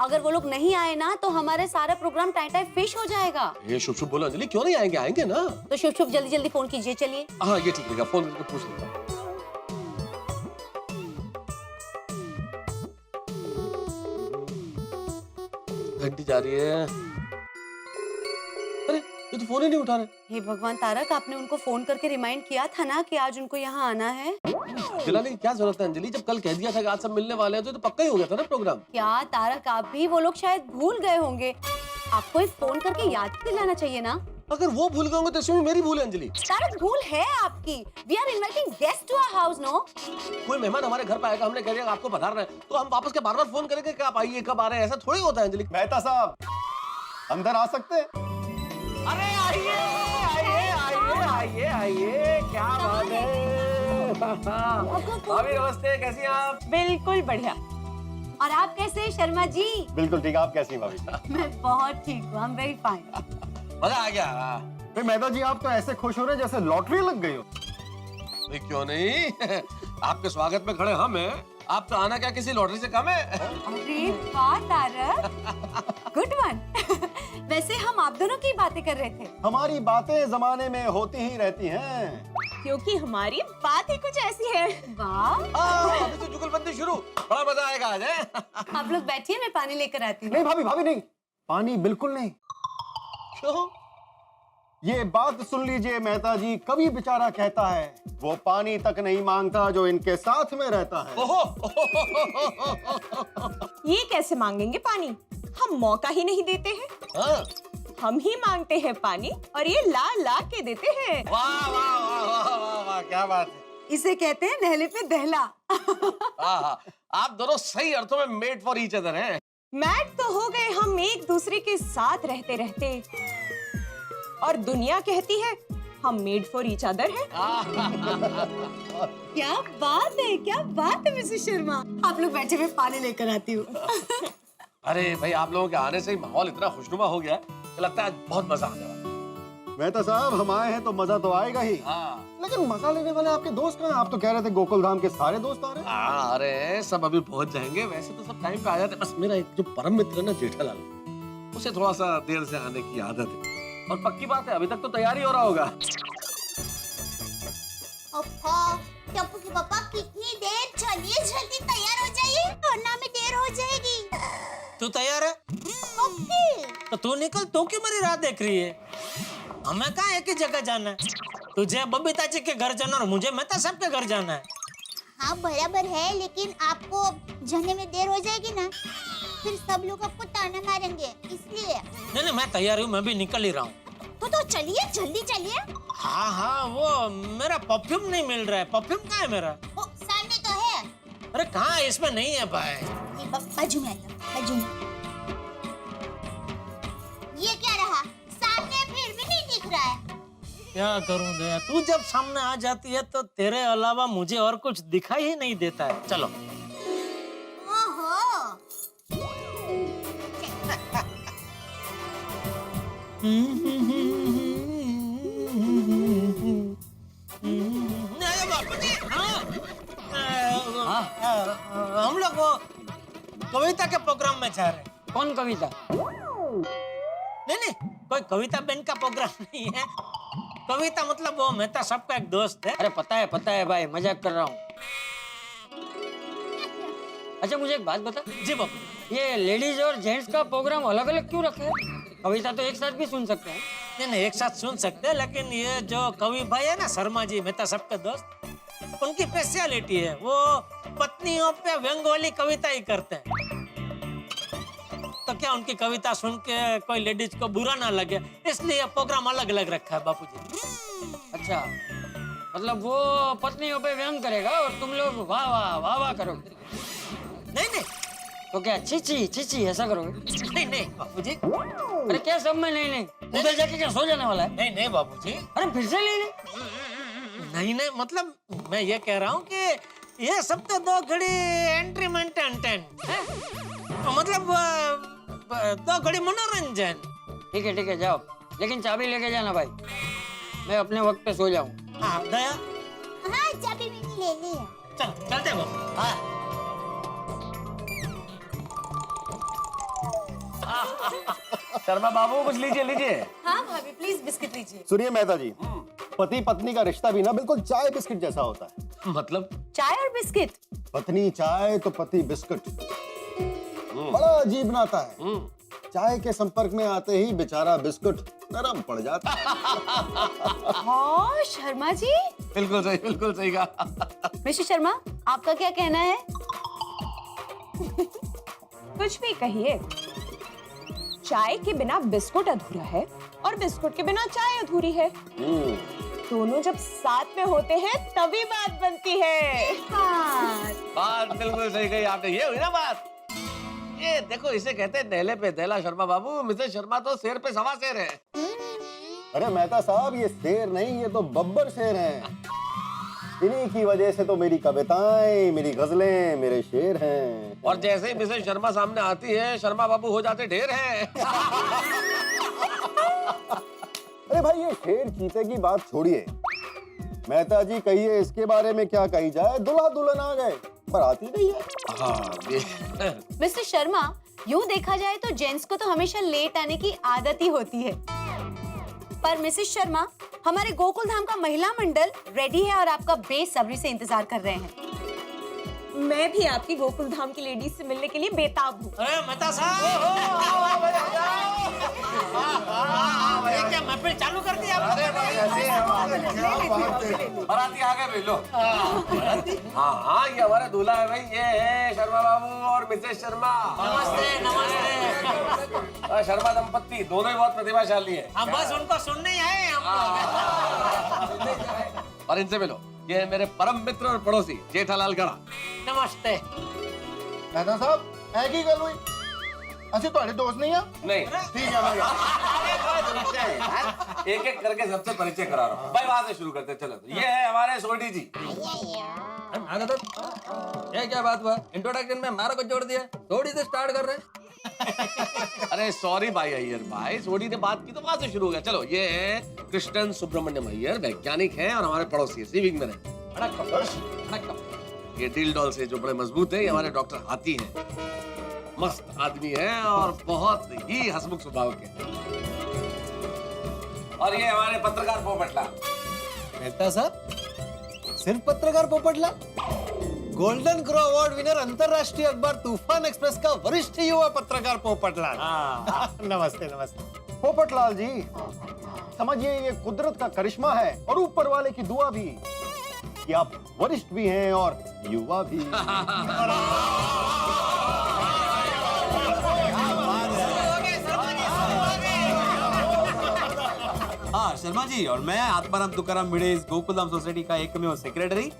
अगर वो लोग नहीं आए ना तो हमारे सारा प्रोग्राम टाइम फिश हो जाएगा। ये शुभ शुभ बोलो अंजलि, क्यों नहीं आएंगे? आएंगे ना। तो शुभ शुभ जल्दी जल्दी फोन कीजिए, चलिए। हाँ ये ठीक रहेगा, फोन करके पूछ लेता हूँ। घंटी जा रही है। अरे ये तो फोन ही नहीं उठा रहे। हे भगवान तारक, आपने उनको फोन करके रिमाइंड किया था ना कि आज उनको यहाँ आना है। दिलाने की क्या जरूरत है अंजलि, जब कल कह दिया था कि आज सब मिलने वाले हैं तो पक्का ही हो गया था ना प्रोग्राम। क्या तारक, आप भी, वो लोग शायद भूल गए होंगे, आपको एक फोन करके याद दिलाना चाहिए ना। अगर वो भूल गए होंगे तो इसमें मेरी भूल है अंजलि। तारक, भूल है आपकी। We are inviting guest to our house, no? कोई मेहमान हमारे घर पे आएगा, हमने कह दिया आपको पधारना है, तो हम वापस के बार-बार फोन करेंगे कि आप आइए, कब आ रहे हैं, ऐसा थोड़ी होता है अंजलि। मेहता साहब अंदर आ सकते हैं? अरे आइए आइए आइए आइए आइए, क्या बात है। भाभी नमस्ते, कैसी हैं आप? बिल्कुल बढ़िया। और आप कैसे हैं शर्मा जी? बिल्कुल ठीक, आप कैसी हैं भाभी? मैं बहुत ठीक हूँ, आई एम वेरी फाइन। मजा आ गया। फिर मेहता जी आप तो ऐसे खुश हो रहे हैं जैसे लॉटरी लग गई हो। नहीं, क्यों नहीं। आपके स्वागत में खड़े हम हैं, आप तो आना क्या किसी लॉटरी से कम है। अरे वाह तारक, गुड वन। वैसे हम आप दोनों की बातें कर रहे थे। हमारी बातें जमाने में होती ही रहती हैं, क्योंकि हमारी बात ही कुछ ऐसी है। वाह, अभी तो जुगलबंदी शुरू, बड़ा मजा आएगा आज। आप लोग बैठिए, मैं पानी लेकर आती हूँ। नहीं भाभी, भाभी नहीं, पानी बिल्कुल नहीं। क्यों? ये बात सुन लीजिए मेहता जी, कभी बेचारा कहता है वो पानी तक नहीं मांगता जो इनके साथ में रहता है। ये कैसे मांगेंगे पानी, हम मौका ही नहीं देते हैं। हाँ। हम ही मांगते हैं पानी और ये ला ला के देते हैं। वाह वाह वाह वाह वाह वाह, क्या बात है। इसे कहते हैं नहले पे दहला। हाँ, आप दोनों सही अर्थों में मेड फॉर ईच अदर हैं। मैट तो हो गए हम एक दूसरे के साथ रहते रहते, और दुनिया कहती है हम मेड फॉर ईच अदर हैं। क्या बात है, क्या बात है मिसेस शर्मा। आप लोग बैठे, मैं पानी लेकर आती हूँ। अरे भाई, आप लोगों के आने से ही माहौल इतना खुशनुमा हो गया है कि लगता है आज बहुत मजा आने वाला है। मेहता साहब हम आए हैं तो मजा तो आएगा ही। हाँ। लेकिन मजा लेने वाले आपके दोस्त कहाँ हैं? आप तो कह रहे थे गोकुल धाम के सारे दोस्त आ रहे हैं। हाँ, अरे सब अभी पहुंच जाएंगे, वैसे तो सब टाइम पे आ जाते हैं। बस मेरा एक जो परम मित्र है ना जेठालाल, उसे थोड़ा सा देर से आने की आदत है, और पक्की बात है अभी तक तो तैयारी हो रहा होगा। टप्पू के पापा कितनी देर, चलिए जल्दी तैयार हो जाइए वरना में देर हो जाएगी। तू तैयार है? ओके। तो तू निकल, तू क्यों मेरी राह देख रही है? हमें कहाँ एक ही जगह जाना है, तुझे बबीता जी के घर जाना और मुझे मेहता साहब के घर जाना है। हाँ बराबर है, लेकिन आपको जाने में देर हो जाएगी ना, फिर सब लोग आपको ताना मारेंगे, इसलिए। नहीं, मैं तैयार हूँ, मैं भी निकल ही रहा हूँ। तो चलिए, जल्दी चलिए। हाँ हाँ, वो मेरा परफ्यूम नहीं मिल रहा है। परफ्यूम कहाँ है मेरा? वो सामने तो है। अरे कहाँ है? इसमें नहीं है भाई। ये बाजू में आइए, बाजू में। ये क्या रहा? सामने फिर भी नहीं दिख रहा है। क्या करूं दया, तू जब सामने आ जाती है तो तेरे अलावा मुझे और कुछ दिखाई ही नहीं देता है। चलो। ओहो। हम लोग वो कविता के प्रोग्राम में जा रहे हैं। कौन कविता? नहीं, कोई कविता बेन का प्रोग्राम नहीं है। कविता मतलब वो मेहता साहब का एक दोस्त है। अरे पता है भाई, मजाक कर रहा हूँ। अच्छा मुझे एक बात बता, जी बाबू। ये लेडीज और जेंट्स का प्रोग्राम अलग अलग क्यों रखा है? कविता तो एक साथ भी सुन सकते हैं। नहीं, एक साथ सुन सकते हैं, लेकिन ये जो कवि भाई है ना, शर्मा जी, मेहता साहब के दोस्त, उनकी स्पेशलिटी है, वो पत्नियों पे व्यंग वाली कविता ही करते हैं। तो क्या उनकी कविता सुन के कोई लेडीज को बुरा ना लगे, इसलिए प्रोग्राम अलग अलग रखा है बापूजी। अच्छा, मतलब वो पत्नियों पे व्यंग करेगा और तुम लोग वाह वाह वाह वाह करोगे? नहीं, तो क्या चीची ऐसा करोगे? नहीं बापूजी। अरे क्या सब में नहीं, उधर जाके क्या सो जाने वाला है? नहीं बाबूजी। अरे फिर से नहीं, मतलब मैं ये कह रहा हूँ कि ये सब तो 2 घड़ी एंट्री मेंटेन, मतलब 2 घड़ी मनोरंजन। ठीक है जाओ, लेकिन चाबी लेके जाना भाई, मैं अपने वक्त पे सो जाऊं। हाँ दया। हाँ, चाबी मैंने ले ली है। चलते बाबू। हाँ। शर्मा बाबू कुछ लीजिए। हाँ भाभी प्लीज बिस्किट लीजिए। सुनिए मेहता जी, पति पत्नी का रिश्ता भी ना बिल्कुल चाय बिस्किट जैसा होता है। मतलब? चाय और बिस्किट? पत्नी चाय तो पति बिस्किट। बड़ा अजीब नाता है। चाय के संपर्क में आते ही बेचारा बिस्कुट नरम पड़ जाता है। हाँ शर्मा जी, बिल्कुल सही कहा। मिस्टर शर्मा, आपका क्या कहना है? कुछ भी कहिए, चाय के बिना बिस्कुट अधूरा है और बिस्कुट के बिना चाय अधूरी है। दोनों जब साथ में होते हैं तभी बात बनती है। हाँ। बात बिल्कुल सही कही आपने। ये हुई ना बात। ये देखो, इसे कहते हैं दहले पे दहला शर्मा बाबू। मिसेस शर्मा तो शेर पे सवा शेर है। अरे मेहता साहब, ये शेर नहीं, ये तो बब्बर शेर हैं। इन्हीं की वजह से तो मेरी कविताएं, मेरी गजलें, मेरे शेर हैं। और जैसे ही मिसेस शर्मा सामने आती है, शर्मा बाबू हो जाते ढेर हैं। अरे भाई, ये शेर चीते की बात छोड़िए। मेहता जी कहिए, इसके बारे में क्या कही जाए? दूल्हा दुल्हन आ गए, बाराती नहीं है। मिस्टर शर्मा, यूं देखा जाए तो जेंट्स को तो हमेशा लेट आने की आदत ही होती है, पर मिसेस शर्मा, हमारे गोकुल धाम का महिला मंडल रेडी है और आपका बेसब्री से इंतजार कर रहे हैं। मैं भी आपकी गोकुल धाम की लेडीज से मिलने के लिए बेताब हूँ। अरे मेहता साहब, क्या महफिल चालू कर दी आपने? बाराती आ गए भाई, लो। हाँ, ये हमारा दूल्हा है भाई। ये है शर्मा बाबू और मिसेस शर्मा। नमस्ते। शर्मा दंपत्ति दोनों ही बहुत प्रतिभाशाली है। हम बस उनको सुनने ही आए हम लोग। और इनसे मिलो, ये है मेरे परम मित्र और पड़ोसी जेठालाल गढ़ा। नमस्ते। मेहता साहब, है की गल हुई? असि तुम्हारे दोस्त नहीं है? नहीं, ठीक है मैं एक एक करके सबसे परिचय करा रहा हूँ भाई। वहां से शुरू करते हैं, चलो। ये है हमारे सोडी जी। ये क्या बात हुआ? इंट्रोडक्शन में हमारा को जोड़ दिया, थोड़ी से स्टार्ट कर रहे हैं। अरे सॉरी भाई अय्यर भाई, सोडी ने बात की तो वहां से शुरू हो गया। चलो, ये है कृष्णन सुब्रमण्यम अय्यर, वैज्ञानिक हैं और हमारे पड़ोसी है, सिविक में रहते। ये डील डॉल से जो बड़े मजबूत है, ये हमारे डॉक्टर हाथी हैं। मस्त आदमी है और बहुत ही हंसमुख स्वभाव के। और ये हमारे पत्रकार पोपटलाल। मेहता साहब, सिर्फ पत्रकार Popatlal? Golden crow award winner अंतरराष्ट्रीय अखबार तूफान एक्सप्रेस का वरिष्ठ युवा पत्रकार पोपटलाल। नमस्ते। पोपटलाल जी, समझिए ये कुदरत का करिश्मा है और ऊपर वाले की दुआ भी कि आप वरिष्ठ भी हैं और युवा भी। हाँ शर्मा जी, और मैं आत्माराम तुकाराम भिड़े, इस गोकुलधाम सोसाइटी का एकमेव सेक्रेटरी,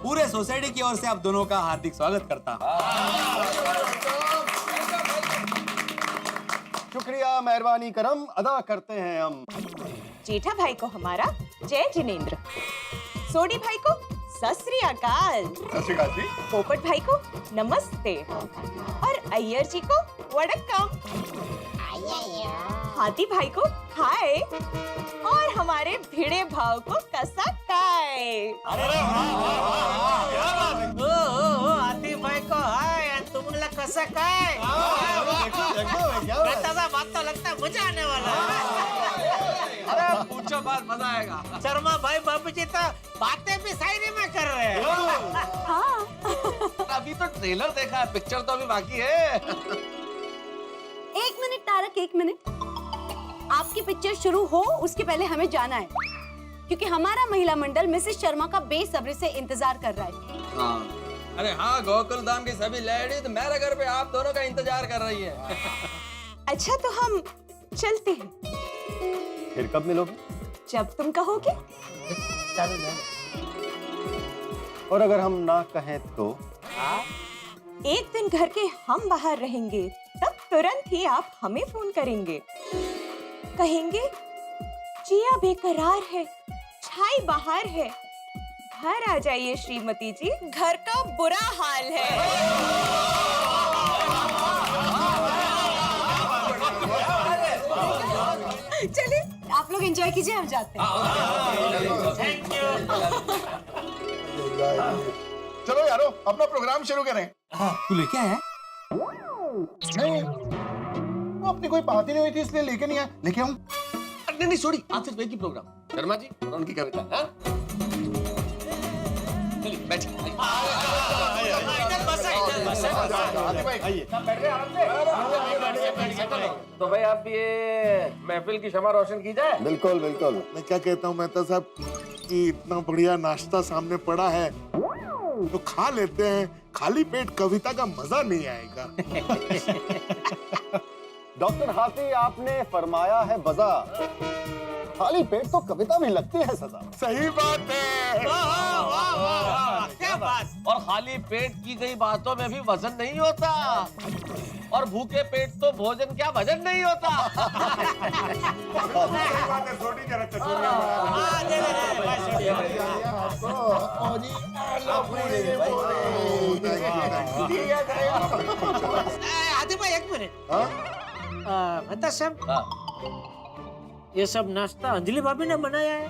पूरे सोसाइटी की ओर से आप दोनों का हार्दिक स्वागत करता हूँ। शुक्रिया, मेहरबानी करम अदा करते हैं हम। जेठा भाई को हमारा जय जिनेंद्र, सोडी भाई को सत श्री अकाल, पोपट भाई को नमस्ते और अय्यर जी को वड़क्कम। हाथी भाई को हाय और हमारे भिड़े भाव को कसा काय। ओ हाथी भाई को हाय और तुमला कसं काय। मेहता साहब बात तो लगता है मजा आने वाला है। अरे पूछो बात, मजा आएगा। शर्मा भाई बाबूजी तो बातें भी शायरी में कर रहे हैं। हाँ। अभी तो ट्रेलर देखा है, पिक्चर तो अभी बाकी है। एक मिनट तारक, एक मिनट। आपकी पिक्चर शुरू हो उसके पहले हमें जाना है, क्योंकि हमारा महिला मंडल मिसेस शर्मा का बेसब्री से इंतजार कर रहा है। हाँ। अरे हाँ, गोकुल धाम की सभी लेडीज मेरे घर पे आप दोनों का इंतजार कर रही है। अच्छा तो हम चलते हैं, फिर कब मिलोगे? जब तुम कहोगे। और अगर हम ना कहें तो? एक दिन घर के हम बाहर रहेंगे, तब तुरंत ही आप हमें फोन करेंगे, कहेंगे जिया बेकरार है, छाई बाहर है, घर आ जाइए श्रीमती जी, घर का बुरा हाल है। चलिए आप लोग एंजॉय कीजिए, हम जाते हैं। Thank you. चलो यारो, अपना प्रोग्राम शुरू करें। तू लेके आया? नहीं, वो अपनी कोई बात ही नहीं हुई थी इसलिए लेके नहीं आया। लेके आऊं? नहीं नहीं छोड़ी, आज सिर्फ एक ही प्रोग्राम, शर्मा जी और उनकी कविता। हाँ? चलिए बैठिए। तो भाई आप ये महफिल की शमा रोशन की जाए। बिल्कुल बिल्कुल। मैं क्या कहता हूँ मेहता साहब कि इतना बढ़िया नाश्ता सामने पड़ा है तो खा लेते हैं। खाली पेट कविता का मजा नहीं आएगा। डॉक्टर हाथी, आपने फरमाया है बजा, खाली पेट तो कविता भी लगती है सजा। सही बात है। क्या बात। और खाली पेट की गई बातों में भी वजन नहीं होता, और भूखे पेट तो भोजन क्या भजन नहीं होता। हाथी भाई एक मिनट। मेहता साहब, ये सब नाश्ता अंजलि भाभी ने बनाया है?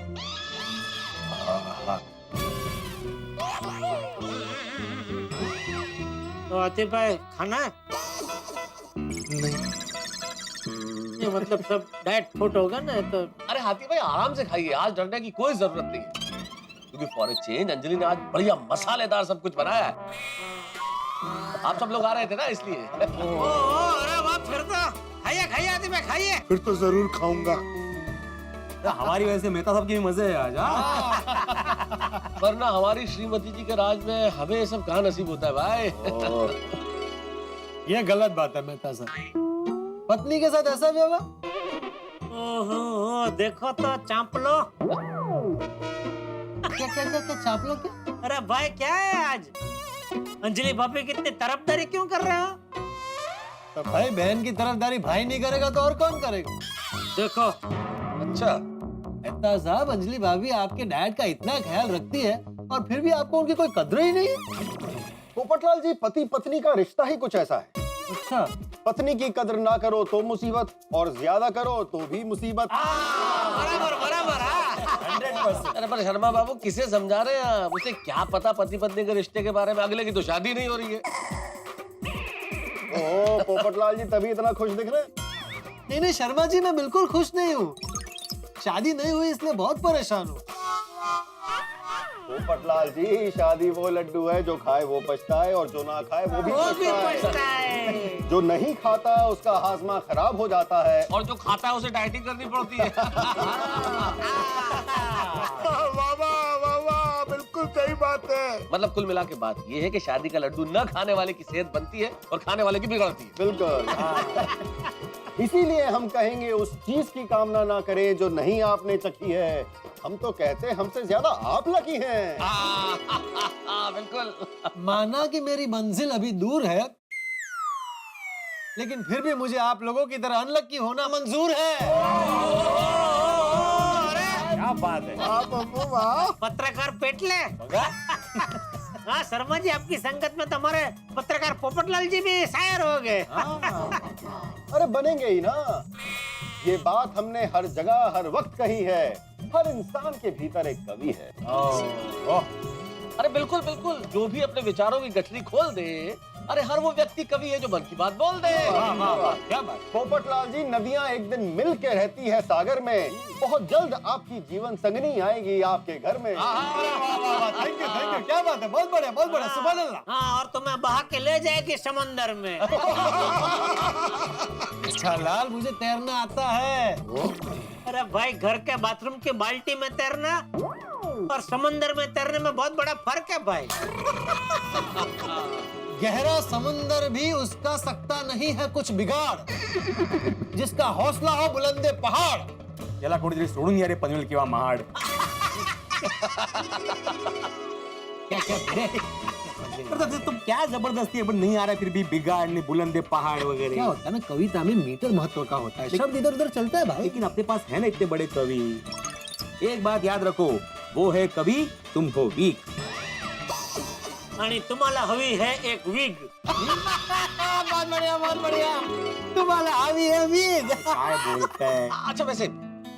तो आतिफ भाई खाना है? ये मतलब सब डाइट फूड होगा ना तो। अरे हाथी भाई आराम से खाइए, आज डरने की कोई जरूरत नहीं है, क्योंकि फॉर ए चेंज अंजलि ने आज बढ़िया मसालेदार सब कुछ बनाया है। आप सब लोग आ रहे थे ना इसलिए। अरे वाह, फिर तो खाइए खाइए आतिफ भाई खाइए। फिर तो जरूर खाऊंगा। हमारी वजह से मेहता साहब की भी मजे है आज। वरना हमारी श्रीमती जी के राज में हमें ये सब कहाँ नसीब होता है भाई। ये गलत बात है मेहता साहब, पत्नी के साथ ऐसा व्यवहार। ओहो, देखो तो चाँप लो। क्या क्या क्या क्या चाप लो क्या? अरे भाई क्या है आज, अंजलि भाभी कितनी तरफदारी क्यों कर रहे हो? तो भाई बहन की तरफदारी भाई नहीं करेगा तो और कौन करेगा? देखो अच्छा, मेहता साहब, अंजलि भाभी आपके डैड का इतना ख्याल रखती है और फिर भी आपको उनकी कोई कदर ही नहीं है। पोपटलाल जी, पति पत्नी का रिश्ता ही कुछ ऐसा है। अच्छा, पत्नी की कदर ना करो तो मुसीबत, और ज्यादा करो तो भी मुसीबत। बराबर बराबर। 100%। अरे पर शर्मा बाबू किसे समझा रहे हैं आप? उसे क्या पता पति पत्नी के रिश्ते के बारे में, अगले की तो शादी नहीं हो रही है। ओह पोपटलाल जी, तभी इतना खुश दिख रहे हैं। नहीं नहीं शर्मा जी, मैं बिल्कुल खुश नहीं हूँ। शादी नहीं हुई इसलिए बहुत परेशान हूँ। पोपटलाल जी, शादी वो लड्डू है जो खाए वो पछताए, और जो ना खाए वो भी पछताए। है। जो नहीं खाता उसका हाजमा खराब हो जाता है, और जो खाता है उसे डाइटिंग करनी पड़ती है। वाह वाह, बिल्कुल सही बात है। मतलब कुल मिला के बात ये है कि शादी का लड्डू न खाने वाले की सेहत बनती है और खाने वाले की बिगड़ती है। बिल्कुल। इसीलिए हम कहेंगे उस चीज की कामना ना करें जो नहीं आपने चखी है। हम तो कहते हैं हमसे ज्यादा आप लकी हैं। बिल्कुल। माना कि मेरी मंजिल अभी दूर है, लेकिन फिर भी मुझे आप लोगों की तरह अनलकी होना मंजूर है। क्या बात है। वाह। पत्रकार पेटले। हाँ शर्मा जी, आपकी संगत में तो हमारे पत्रकार पोपटलाल जी भी शायर हो गए। अरे बनेंगे ही ना। ये बात हमने हर जगह हर वक्त कही है, हर इंसान के भीतर एक कवि है। अरे बिल्कुल बिल्कुल, जो भी अपने विचारों की गठरी खोल दे, अरे हर वो व्यक्ति कवि है जो मन की बात बोल दे। क्या बात। पोपटलाल जी, नदियां एक दिन मिल के रहती है सागर में, बहुत जल्द आपकी जीवन संगनी आएगी आपके घर में। थैंक यू, क्या बात है, बहुत बढ़िया, सुभान अल्लाह। हाँ, और तुम्हें बहा के ले जाएगी समंदर में। अच्छा लाल, मुझे तैरना आता है। अरे भाई, घर के बाथरूम की बाल्टी में तैरना और समंदर में तैरने में बहुत बड़ा फर्क है भाई। गहरा समंदर भी उसका सकता नहीं है कुछ बिगाड़, जिसका हौसला हो बुलंदे पहाड़। याला कोणीतरी सोडून या रे पनवेल किंवा महाड। तुम क्या जबरदस्ती है, नहीं आ रहा फिर भी बिगाड़ ने बुलंदे पहाड़ वगैरह। क्या होता है ना, कविता में मीटर महत्व का होता है, शब्द इधर उधर चलता है भाई। लेकिन अपने पास है ना इतने बड़े कवि। एक बात याद रखो, वो है कवि, तुम हो वीक। आणि तुम्हाला हवी है एक विग। बहुत बढ़िया, तुम्हारा आवी है वीग। क्या बोलता है। अच्छा, वैसे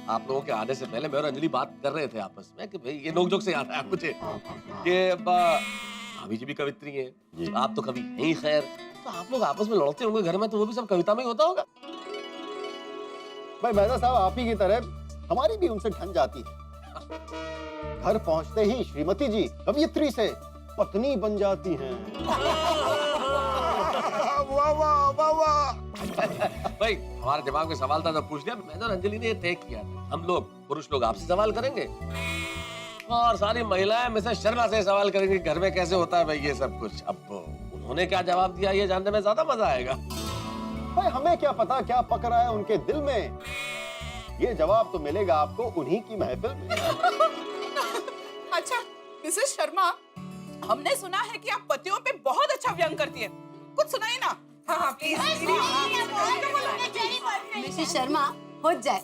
आप लोगों के आने से पहले मैं और अंजलि बात कर रहे थे आपस में कि भाई ये नोकझोंक से याद आया मुझे कि भाभी जी भी कवित्री हैं, आप तो कवि हैं ही, खैर तो आप लोग आपस में लड़ते होंगे घर में, तो वो भी सब कविता में ही होता होगा। भाई मेहता साहब, आप ही की तरह हमारी भी उनसे ठन जाती है। घर पहुंचते ही श्रीमती जी कवियत्री से पत्नी बन जाती हैं। वाह वाह वाह वाह। भाई हमारे दिमाग में सवाल था तो पूछ लिया। मैंने और अंजलि ने ये तय किया था, हम लोग पुरुष लोग आपसे सवाल करेंगे और सारी महिलाएं मिसेस शर्मा से सवाल करेंगे घर में कैसे होता है भाई ये सब कुछ। अब उन्होंने क्या जवाब दिया ये जानने में ज्यादा मजा आएगा। भाई हमें क्या पता क्या पक रहा है उनके दिल में, ये जवाब तो मिलेगा आपको उन्हीं की महफिल में। अच्छा मिसेस शर्मा, हमने सुना है कि आप पतियों पे बहुत अच्छा व्यंग करती है, कुछ सुनाइए ना। हाँ प्लीज। मिसेस शर्मा हो जाए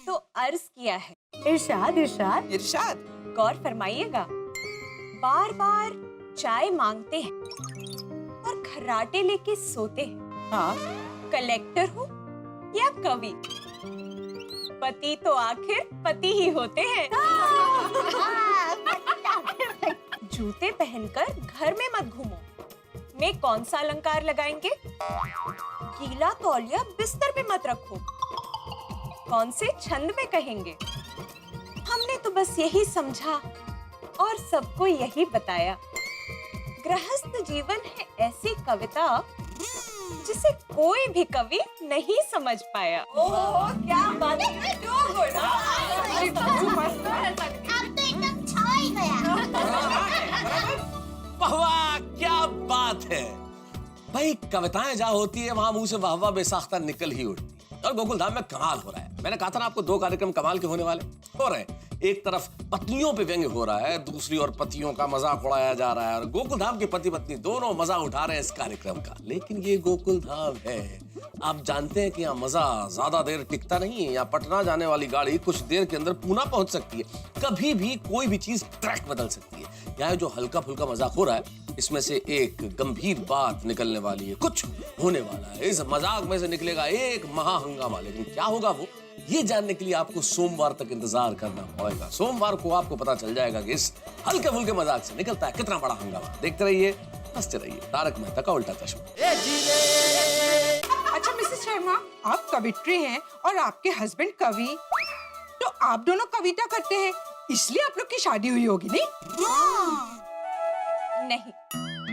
तो अर्ज किया है। इरशाद इरशाद इरशाद। गौर फरमाइएगा, बार बार चाय मांगते हैं और खर्राटे लेके सोते हैं। हाँ। कलेक्टर हो या कवि, पति तो आखिर पति ही होते हैं। जूते पहनकर घर में मत घूमो, में कौन सा अलंकार लगाएंगे? गीला तौलिया बिस्तर पे मत रखो, कौन से छंद में कहेंगे? हमने तो बस यही समझा और सबको यही बताया। गृहस्थ जीवन है ऐसी कविता जिसे कोई भी कवि नहीं समझ पाया। ओह क्या बात है, अब तो एकदम छा ही गया। वाह क्या बात है भाई, कविताएं जहाँ होती है वहां मुंह से वाह वाह बेसाख्ता निकल ही उठती है। और गोकुल धाम में कमाल हो रहा है। मैंने कहा था ना आपको, 2 कार्यक्रम कमाल के होने वाले हो रहे हैं। एक तरफ पत्नियों पे व्यंग्य हो रहा है, दूसरी ओर पतियों का मजाक उड़ाया जा रहा है और गोकुल धाम के पति पत्नी दोनों मजा उठा रहे हैं इस कार्यक्रम का। लेकिन ये गोकुल धाम है, आप जानते हैं कि यहाँ मजा ज्यादा देर टिकता नहीं है। यहाँ पटना जाने वाली गाड़ी कुछ देर के अंदर पूना पहुंच सकती है, कभी भी कोई भी चीज ट्रैक बदल सकती है। यहाँ जो हल्का फुल्का मजाक हो रहा है इसमें से एक गंभीर बात निकलने वाली है, कुछ होने वाला है। इस मजाक में से निकलेगा एक महा हंगामा। लेकिन क्या होगा वो, ये जानने के लिए आपको सोमवार तक इंतजार करना पड़ेगा। सोमवार को आपको पता चल जाएगा कि इस हल्के फुल्के मजाक से निकलता है कितना बड़ा हंगामा। देखते रहिए, हंसते रहिए। तारक मेहता का उल्टा चश्मा। अच्छा मिसेस शर्मा, आप कवित्री हैं और आपके हस्बैंड कवि, तो आप दोनों कविता करते हैं, इसलिए आप लोग की शादी हुई होगी नहीं? नहीं,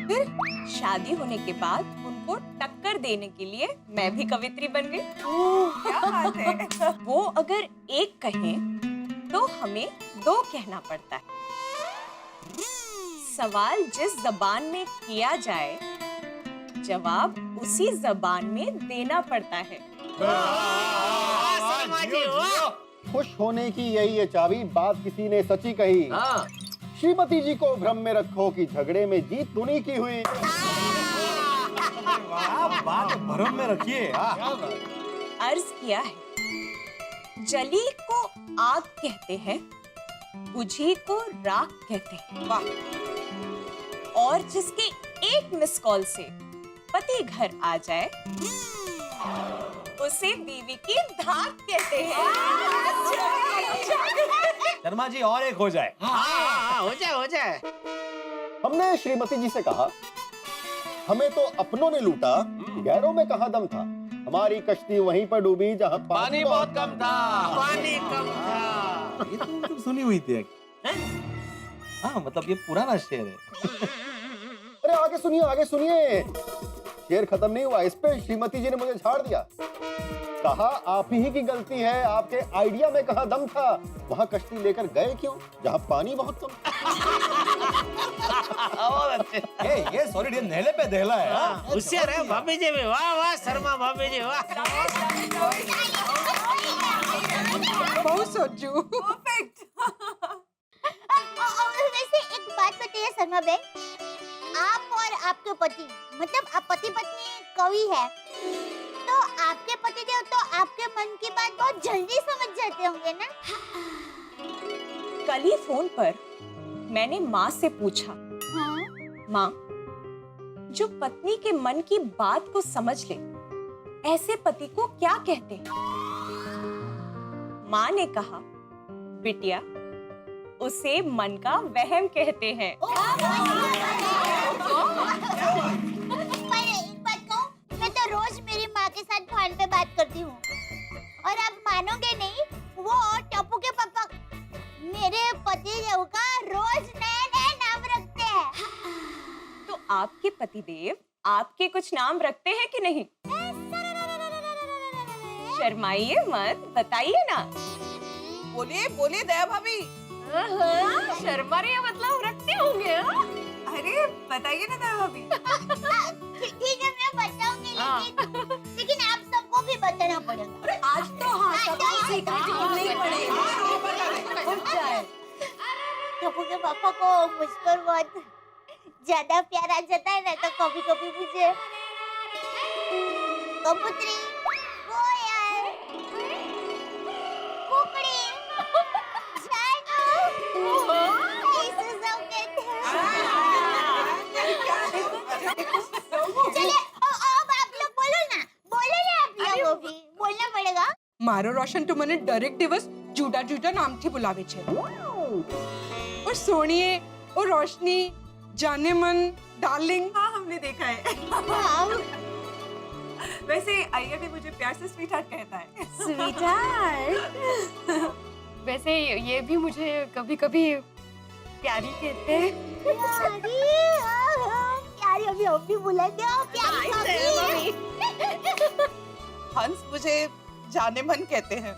फिर शादी होने के बाद उनको टक्कर देने के लिए मैं भी कवित्री बन गई। क्या बात है। वो अगर एक कहें तो हमें 2 कहना पड़ता है। सवाल जिस जबान में किया जाए, जवाब उसी जबान में देना पड़ता है। खुश होने की यही है चाबी, बात किसी ने सच्ची कही। हाँ। श्रीमती जी को भ्रम में रखो कि झगड़े में जीत उन्हीं की हुई। बात भ्रम में रखिए। अर्ज किया है, जली को आग कहते हैं, बुझी को राख कहते हैं। वाह। और जिसके एक मिस कॉल से पति घर आ जाए उसे बीवी की धाक कहते हैं। शर्मा जी और एक हो जाए। हाँ, हो जाए, हो जाए। हमने श्रीमती जी से कहा, हमें तो अपनों ने लूटा, गैरों में कहाँ दम था। हमारी कश्ती वहीं पर डूबी जहाँ पानी बहुत कम था। पानी कम था। ये तो मतलब सुनी हुई थी। हाँ, मतलब ये पुराना शेर है। अरे आगे सुनिए, आगे सुनिए। शेर खत्म नहीं हुआ, इस पे श्रीमती जी ने मुझे झाड़ दिया। कहा आप ही की गलती है, आपके आइडिया में कहाँ दम था। वहाँ कश्ती लेकर गए क्यों जहाँ पानी बहुत कम। ये सॉलिड, ये नेले पे दहला है। हाँ। होशियार है भाभी जी भी। वाह वाह शर्मा भाभी जी, वाह। बहुत सोचू। वैसे एक बात बताइए शर्मा बहन, आप और आपके पति, मतलब आप पति पत्नी कवि है, तो आपके पति देव तो आपके मन की बात बहुत जल्दी समझ जाते होंगे ना? कल ही फोन पर मैंने माँ से पूछा, हाँ? माँ, जो पत्नी के मन की बात को समझ ले, ऐसे पति को क्या कहते हैं? माँ ने कहा, बिटिया, उसे मन का वहम कहते हैं। पर एक बात कहूँ, मैं तो रोज मेरी माँ के साथ फोन पे बात करती हूँ, और आप मानोगे नहीं, वो टप्पू के पापा मेरे पति देव का रोज नया नया नाम रखते हैं। तो आपके पतिदेव आपके कुछ नाम रखते हैं कि नहीं? शर्माइए मत, बताइए ना। बोलिए बोलिए दया भाभी। शर्मा रही है मतलब रखते होंगे। अरे बताइए ना दया भाभी। ठीक है, मैं बताऊंगी, लेकिन आप सबको भी बताना पड़ेगा। आज तो हाँ, सबको सीक्रेट बोलना ही पड़ेगा। उठ जाए। टप्पू के पापा को मुझ पर बहुत ज्यादा प्यार आ जाता है ना, तो कभी कभी मुझे कबूतरी, कोयल, कुकड़ी, जानू, ऐसे सब कहते हैं। चलिए, अब आप लोग बोलो ना आप लोगों भी बोलना पड़ेगा। मारो रोशन तो मैंने डायरेक्ट दिवस जूडा जूडा नाम थी बुलावे छे। और सोनिए और रोशनी, जाने मन, डार्लिंग। हाँ, हमने देखा है। वैसे अय्यर भी मुझे प्यार से स्वीट हार्ट कहता है। Sweet heart. वैसे ये भी मुझे कभी कभी प्यारी कहते हैं। प्यारी अभी हम भी बुलाते हो, प्यारी भाभी। हंस मुझे जाने मन कहते हैं।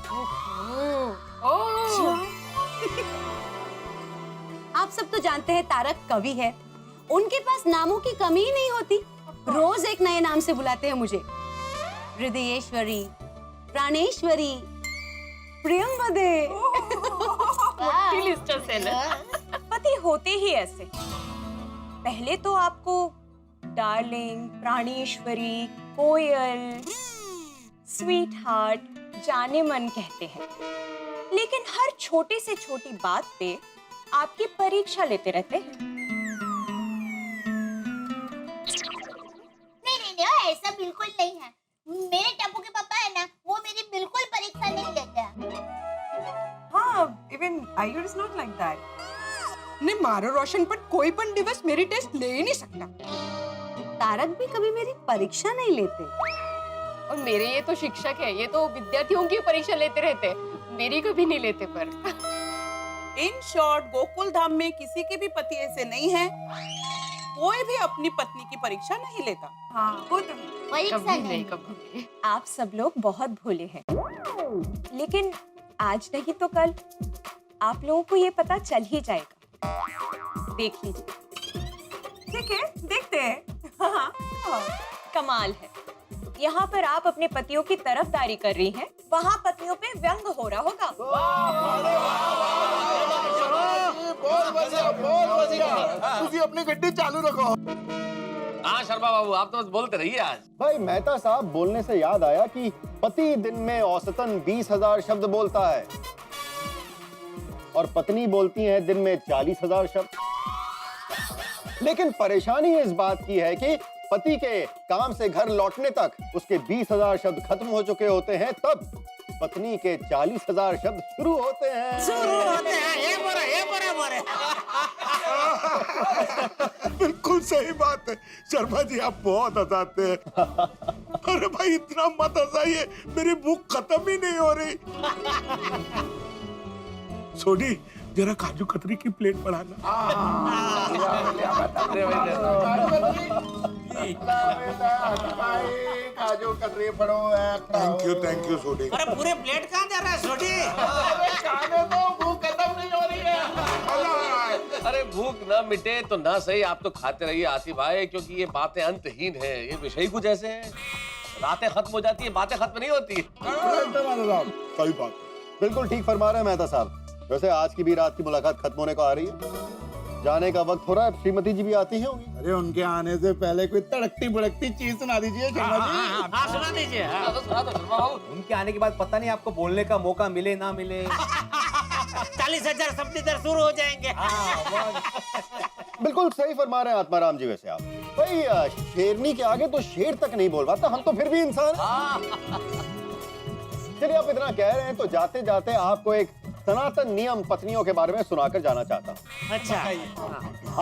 आप सब तो जानते हैं तारक कवि है, उनके पास नामों की कमी ही नहीं होती। रोज एक नए नाम से बुलाते हैं मुझे। हृदयेश्वरी, प्राणेश्वरी, प्रियंवदे। पति होते ही ऐसे। पहले तो आपको डार्लिंग, प्राणेश्वरी, कोयल, स्वीट हार्ट, जाने मन कहते हैं, लेकिन हर छोटे से छोटी बात पे आपकी परीक्षा लेते रहते हैं। नहीं, ऐसा बिल्कुल नहीं है। मेरे टप्पू के पापा है ना, वो मेरी बिल्कुल परीक्षा नहीं लेते हैं। हाँ, even Ayur is not like that. ने मारो रोशन पर कोई पण दिवस मेरी टेस्ट ले ही नहीं सकता। तारक भी कभी मेरी परीक्षा नहीं लेते। और मेरे ये तो शिक्षक है, ये तो विद्यार्थियों की परीक्षा लेते रहते, मेरी कभी नहीं लेते। पर इन शॉर्ट, गोकुल धाम में किसी के भी पति ऐसे नहीं है, कोई भी अपनी पत्नी की परीक्षा नहीं लेता। हाँ, वो तो परीक्षा नहीं। कभी। आप सब लोग बहुत भोले हैं, लेकिन आज नहीं तो कल आप लोगों को ये पता चल ही जाएगा। देख लीजिए। ठीक है, देखते हैं। हाँ। कमाल है, यहाँ पर आप अपने पतियों की तरफदारी कर रही हैं, वहाँ पत्नियों पे व्यंग हो रहा होगा। तुसी अपनी गड्डी चालू रखो। हाँ शर्मा बाबू, आप तो बस बोलते रहिए आज। भाई मेहता साहब, बोलने से याद आया कि पति दिन में औसतन 20,000 शब्द बोलता है और पत्नी बोलती है दिन में 40,000 शब्द। लेकिन परेशानी इस बात की है कि पति के काम से घर लौटने तक उसके 20,000 शब्द खत्म हो चुके होते हैं, तब पत्नी के 40,000 शब्द शुरू होते हैं। ये बराबर बिल्कुल सही बात है शर्मा जी, आप बहुत हंसाते हैं। अरे भाई इतना मत हंसाइए, मेरी भूख खत्म ही नहीं हो रही। सोनी जरा काजू कतरी की प्लेट बढ़ाना। काजू कतरी पड़ो है। Thank you Soni. अरे पूरे प्लेट कहाँ दे रहा है छोटी? खाने दो, भूख खत्म नहीं हो रही है। अरे भूख ना मिटे तो ना सही, आप तो खाते रहिए आसिफ भाई, क्योंकि ये बातें अंतहीन है। ये विषय कुछ ऐसे हैं, रातें खत्म हो जाती है, बातें खत्म नहीं होती। सही बात। बिल्कुल ठीक फरमा रहे हैं मेहता साहब। वैसे आज की भी रात की मुलाकात खत्म होने को आ रही है, जाने का वक्त हो रहा है। श्रीमती जी भी आती होंगी। अरे उनके आने से पहले कोई तड़कती भड़कती चीज सुना दीजिए शर्मा जी। हाँ सुना दीजिए। उनके आने के बाद पता नहीं आपको बोलने का मौका मिले ना मिले। 40,000 शब्द इधर शुरू हो जाएंगे। बिल्कुल सही फरमा रहे हैं आत्माराम जी। वैसे आप भाई शेरनी के आगे तो शेर तक नहीं बोल पाता, हम तो फिर भी इंसान हैं। चलिए आप इतना कह रहे हैं तो जाते जाते आपको एक सनातन नियम पत्नियों के बारे में सुनाकर जाना चाहता हूँ। अच्छा।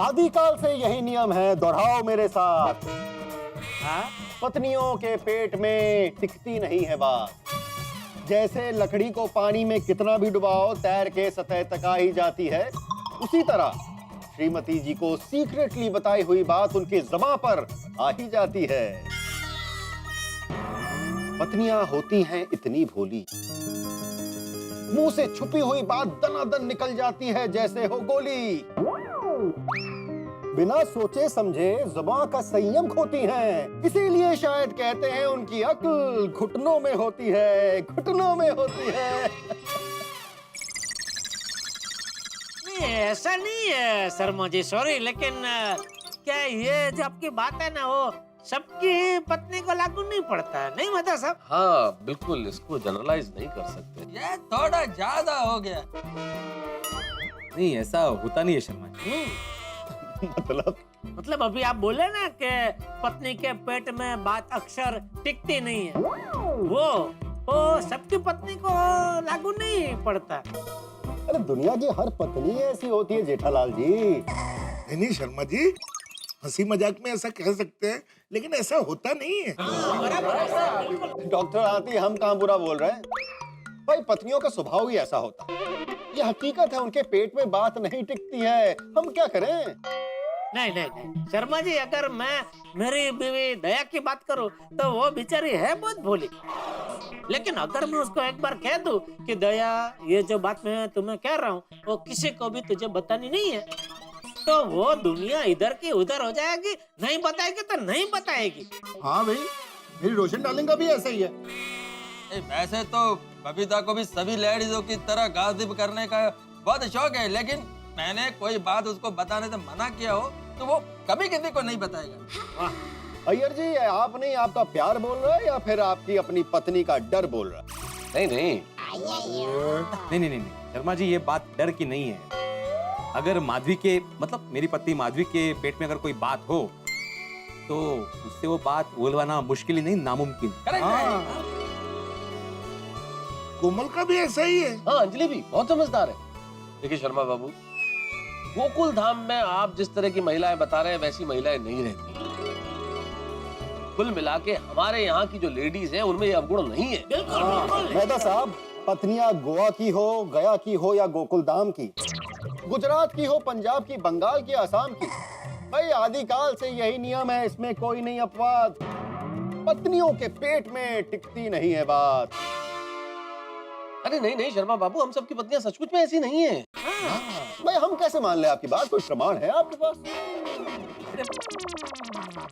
आदिकाल से यही नियम है, दोहराओ मेरे साथ। पत्नियों के पेट में टिकती नहीं है बात। जैसे लकड़ी को पानी में कितना भी डुबाओ तैर के सतह तक आ ही जाती है, उसी तरह श्रीमती जी को सीक्रेटली बताई हुई बात उनकी ज़बान पर आ ही जाती है। पत्नियां होती हैं इतनी भोली, मुंह से छुपी हुई बात दनादन निकल जाती है जैसे हो गोली। बिना सोचे समझे ज़बान का संयम खोती हैं, इसीलिए शायद कहते हैं उनकी अक्ल घुटनों में होती है, घुटनों में होती है। नहीं ऐसा नहीं है शर्मा जी, सॉरी, लेकिन क्या ये जो आपकी बात है ना, वो सबकी पत्नी को लागू नहीं पड़ता है, नहीं मतलब सब? हाँ बिल्कुल, इसको जनरलाइज नहीं कर सकते। ये थोड़ा ज्यादा हो गया। नहीं ऐसा होता नहीं है शर्मा जी। मतलब अभी आप बोले ना कि पत्नी के पेट में बात अक्सर टिकती नहीं है, वो सबकी पत्नी को लागू नहीं पड़ता। अरे दुनिया की हर पत्नी ऐसी होती है जेठालाल जी। नहीं शर्मा जी, हंसी मजाक में ऐसा कह सकते हैं, लेकिन ऐसा होता नहीं है। डॉक्टर आती, हम कहाँ बुरा बोल रहे हैं भाई, पत्नियों का स्वभाव ही ऐसा होता है। ये हकीकत है, उनके पेट में बात नहीं टिकती है, हम क्या करें। नहीं शर्मा जी, अगर मैं मेरी बीवी दया की बात करूं तो वो बेचारी है बहुत भोली, लेकिन अगर मैं उसको एक बार कह दूं कि दया ये जो बात मैं तुम्हें कह रहा हूँ वो किसी को भी तुझे बतानी नहीं है, तो वो दुनिया इधर की उधर हो जाएगी, नहीं बताएगी तो नहीं बताएगी। हाँ भाई, मेरी रोशन डार्लिंग का भी ऐसा ही है। वैसे तो बबीता को भी सभी लेडीजों की तरह गॉसिप करने का बहुत शौक है, लेकिन मैंने कोई बात उसको बताने से मना किया हो तो वो कभी किसी को नहीं बताएगा। अय्यर जी, आप नहीं, आपका प्यार बोल रहा है या फिर आपकी अपनी पत्नी का डर बोल रहा है? नहीं शर्मा जी, ये बात डर की नहीं है। अगर माधवी के मतलब मेरी पत्नी माधवी के पेट में अगर कोई बात हो तो उससे वो बात बोलवाना मुश्किल ही नहीं, नामुमकिन। कोमल का भी ऐसा ही है। हाँ अंजलि भी बहुत समझदार है। देखिए शर्मा बाबू, गोकुल धाम में आप जिस तरह की महिलाएं बता रहे हैं वैसी महिलाएं नहीं रहती। कुल मिला के हमारे यहाँ की जो लेडीज हैं उनमें ये अवगुण नहीं है। बिल्कुल। मेहता साहब, पत्नियां गोवा की हो, गया की हो या गोकुल धाम की, गुजरात की हो, पंजाब की, बंगाल की, असम की, भाई आदिकाल से यही नियम है, इसमें कोई नहीं अपवाद। पत्नियों के पेट में टिकती नहीं है बात। अरे नहीं शर्मा बाबू, हम सबकी पत्नियां सचमुच में ऐसी नहीं है। भाई हम कैसे मान ले आपकी बात? कोई प्रमाण है आपके पास?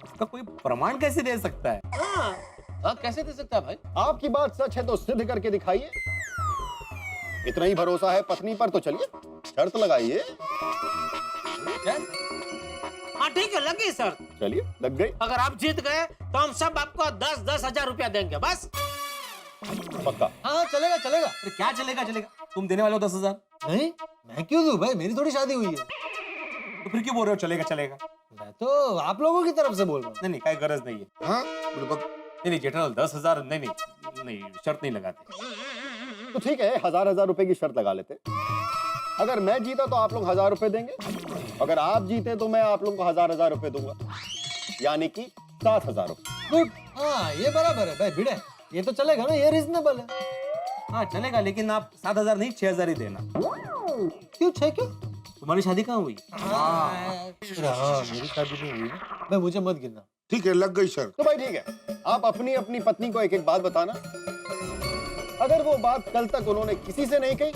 इसका कोई प्रमाण कैसे दे सकता है? हाँ कैसे दे सकता है भाई? आपकी बात सच है तो सिद्ध करके दिखाइए। इतना ही भरोसा है पत्नी पर तो चलिए शर्त लगाइए। हाँ ठीक है, लगी सर। चलिए लग गई। अगर आप जीत गए तो हम सब आपको 10-10 हजार रुपया देंगे, बस। पक्का? हाँ चलेगा। अरे क्या चलेगा? तुम देने वाले हो 10,000? नहीं, मैं क्यों दूं भाई, मेरी थोड़ी शादी हुई है। तो फिर क्यों बोल रहे हो चलेगा? मैं तो आप लोगों की तरफ से बोल रहा हूँ। नहीं नहीं काही गरज नाहीये हाँ बुड़बक नहीं नहीं जेठालाल 10,000 नहीं नहीं नहीं शर्त नहीं लगाते। तो ठीक है, 1000 रुपए की शर्त लगा लेते। अगर मैं जीता तो आप लोग 1000 रुपए देंगे, अगर आप जीते तो मैं आप लोगों को 1000 रुपए दूंगा, यानी कि 7000 रुपए। गुड, हाँ ये बराबर है भाई भिड़े, ये तो चलेगा ना, ये रीजनेबल है। हाँ चलेगा, लेकिन आप 7,000 नहीं 6,000 ही देना। क्यों 6 क्यों? तुम्हारी शादी कहाँ हुई? हाँ मेरी शादी नहीं हुई ना। मैं मुझे मत गिनना। ठीक है, लग गई शर्त। तो भाई ठीक है, आप अपनी अपनी पत्नी को एक एक बात बताना। अगर वो बात कल तक उन्होंने किसी से नहीं कही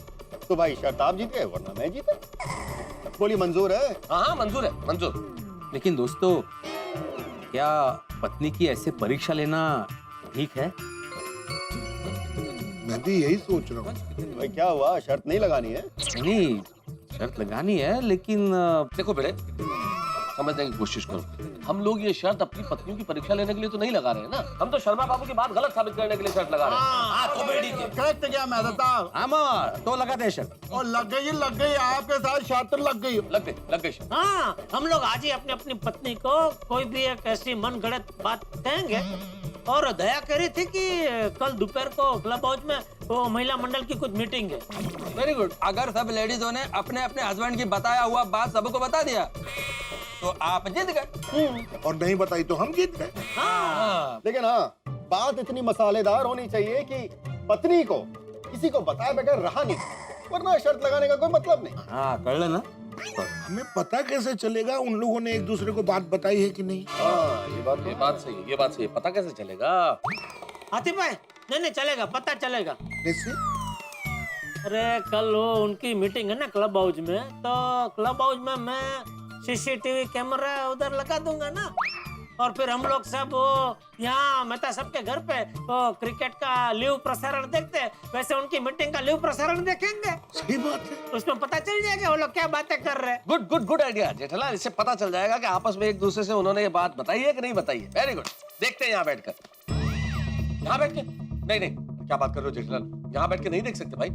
तो भाई शर्त आप जीते वरना मैं जीता। बोलिए मंजूर है? हाँ हाँ मंजूर है, मंजूर। लेकिन दोस्तों, क्या पत्नी की ऐसे परीक्षा लेना ठीक है? मैं भी यही सोच रहा हूँ। भाई क्या हुआ, शर्त नहीं लगानी है? नहीं शर्त लगानी है, लेकिन देखो बेटे, समझने की कोशिश करो। हम लोग ये शर्त अपनी पत्नियों की परीक्षा लेने के लिए तो नहीं लगा रहे हैं ना, हम तो शर्मा बाबू की बात गलत साबित करने के लिए शर्त लगा रहे हैं। करेक्ट क्या मेहता साहब? हाँ तो लगा दे शर्त। और लग गई, आपके साथ शर्त लग गई। लग गई शर्त। हाँ, हम लोग आज ही अपनी अपनी पत्नी को कोई भी एक ऐसी मन गढ़ंत बात कहेंगे। और दया करी थी कि कल दोपहर को क्लब हाउस में वो महिला मंडल की कुछ मीटिंग है। Very good. अगर सब लेडीजों ने अपने अपने हस्बैंड की बताया हुआ बात सबको बता दिया तो आप जीत गए, और नहीं बताई तो हम जीत गए। हाँ। लेकिन हाँ, बात इतनी मसालेदार होनी चाहिए कि पत्नी को किसी को बताए बगैर रहा नहीं, वरना शर्त लगाने का कोई मतलब नहीं। हाँ कर लेना। हमें पता कैसे चलेगा उन लोगों ने एक दूसरे को बात बताई है कि नहीं? हाँ ये बात सही है, ये बात सही है। पता कैसे चलेगा? आतिफ भाई, नहीं चलेगा, पता चलेगा। कैसे? अरे कल वो उनकी मीटिंग है ना क्लब हाउस में, तो क्लब हाउस में मैं सीसीटीवी कैमरा उधर लगा दूंगा ना, और फिर हम लोग सब वो यहाँ मेहता साहब के घर पे वो क्रिकेट का लाइव प्रसारण देखते हैं, वैसे उनकी मीटिंग का लाइव प्रसारण देखेंगे। सही बात है। उसमें पता चल जाएगा वो लोग क्या बातें कर रहे हैं। Good good good idea Jethalal, इससे पता चल जाएगा कि आपस में एक दूसरे से उन्होंने ये बात बताई है कि नहीं बताई है। Very good. देखते हैं यहाँ बैठकर। यहाँ बैठ के? नहीं, क्या बात कर रहे हो जेठालाल, यहाँ बैठ के नहीं देख सकते भाई।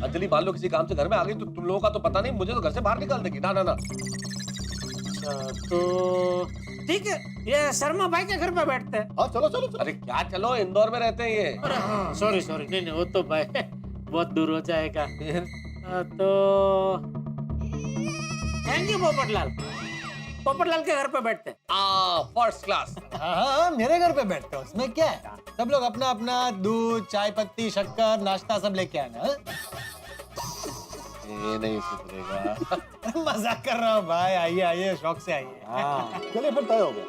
अंजलि मान लो किसी काम से घर में आ गई तो तुम लोगों का तो पता नहीं, मुझे तो घर से बाहर निकाल देगी। ना। तो ठीक है, ये शर्मा भाई के घर पे बैठते हैं। हाँ चलो। अरे क्या चलो, इंदौर में रहते हैं ये। अरे हाँ सॉरी नहीं वो तो भाई बहुत दूर हो जाएगा। तो थैंक यू पोपटलाल के घर पे बैठते हैं। First class. हाँ मेरे घर पे बैठते हो, उसमें क्या है? सब लोग अपना अपना दूध, चाय पत्ती, शक्कर, नाश्ता सब लेके आना। ये नहीं सुधरेगा। मजाक कर रहा हूँ भाई, आइए शौक से आइए। चलिए फिर तय हो गया,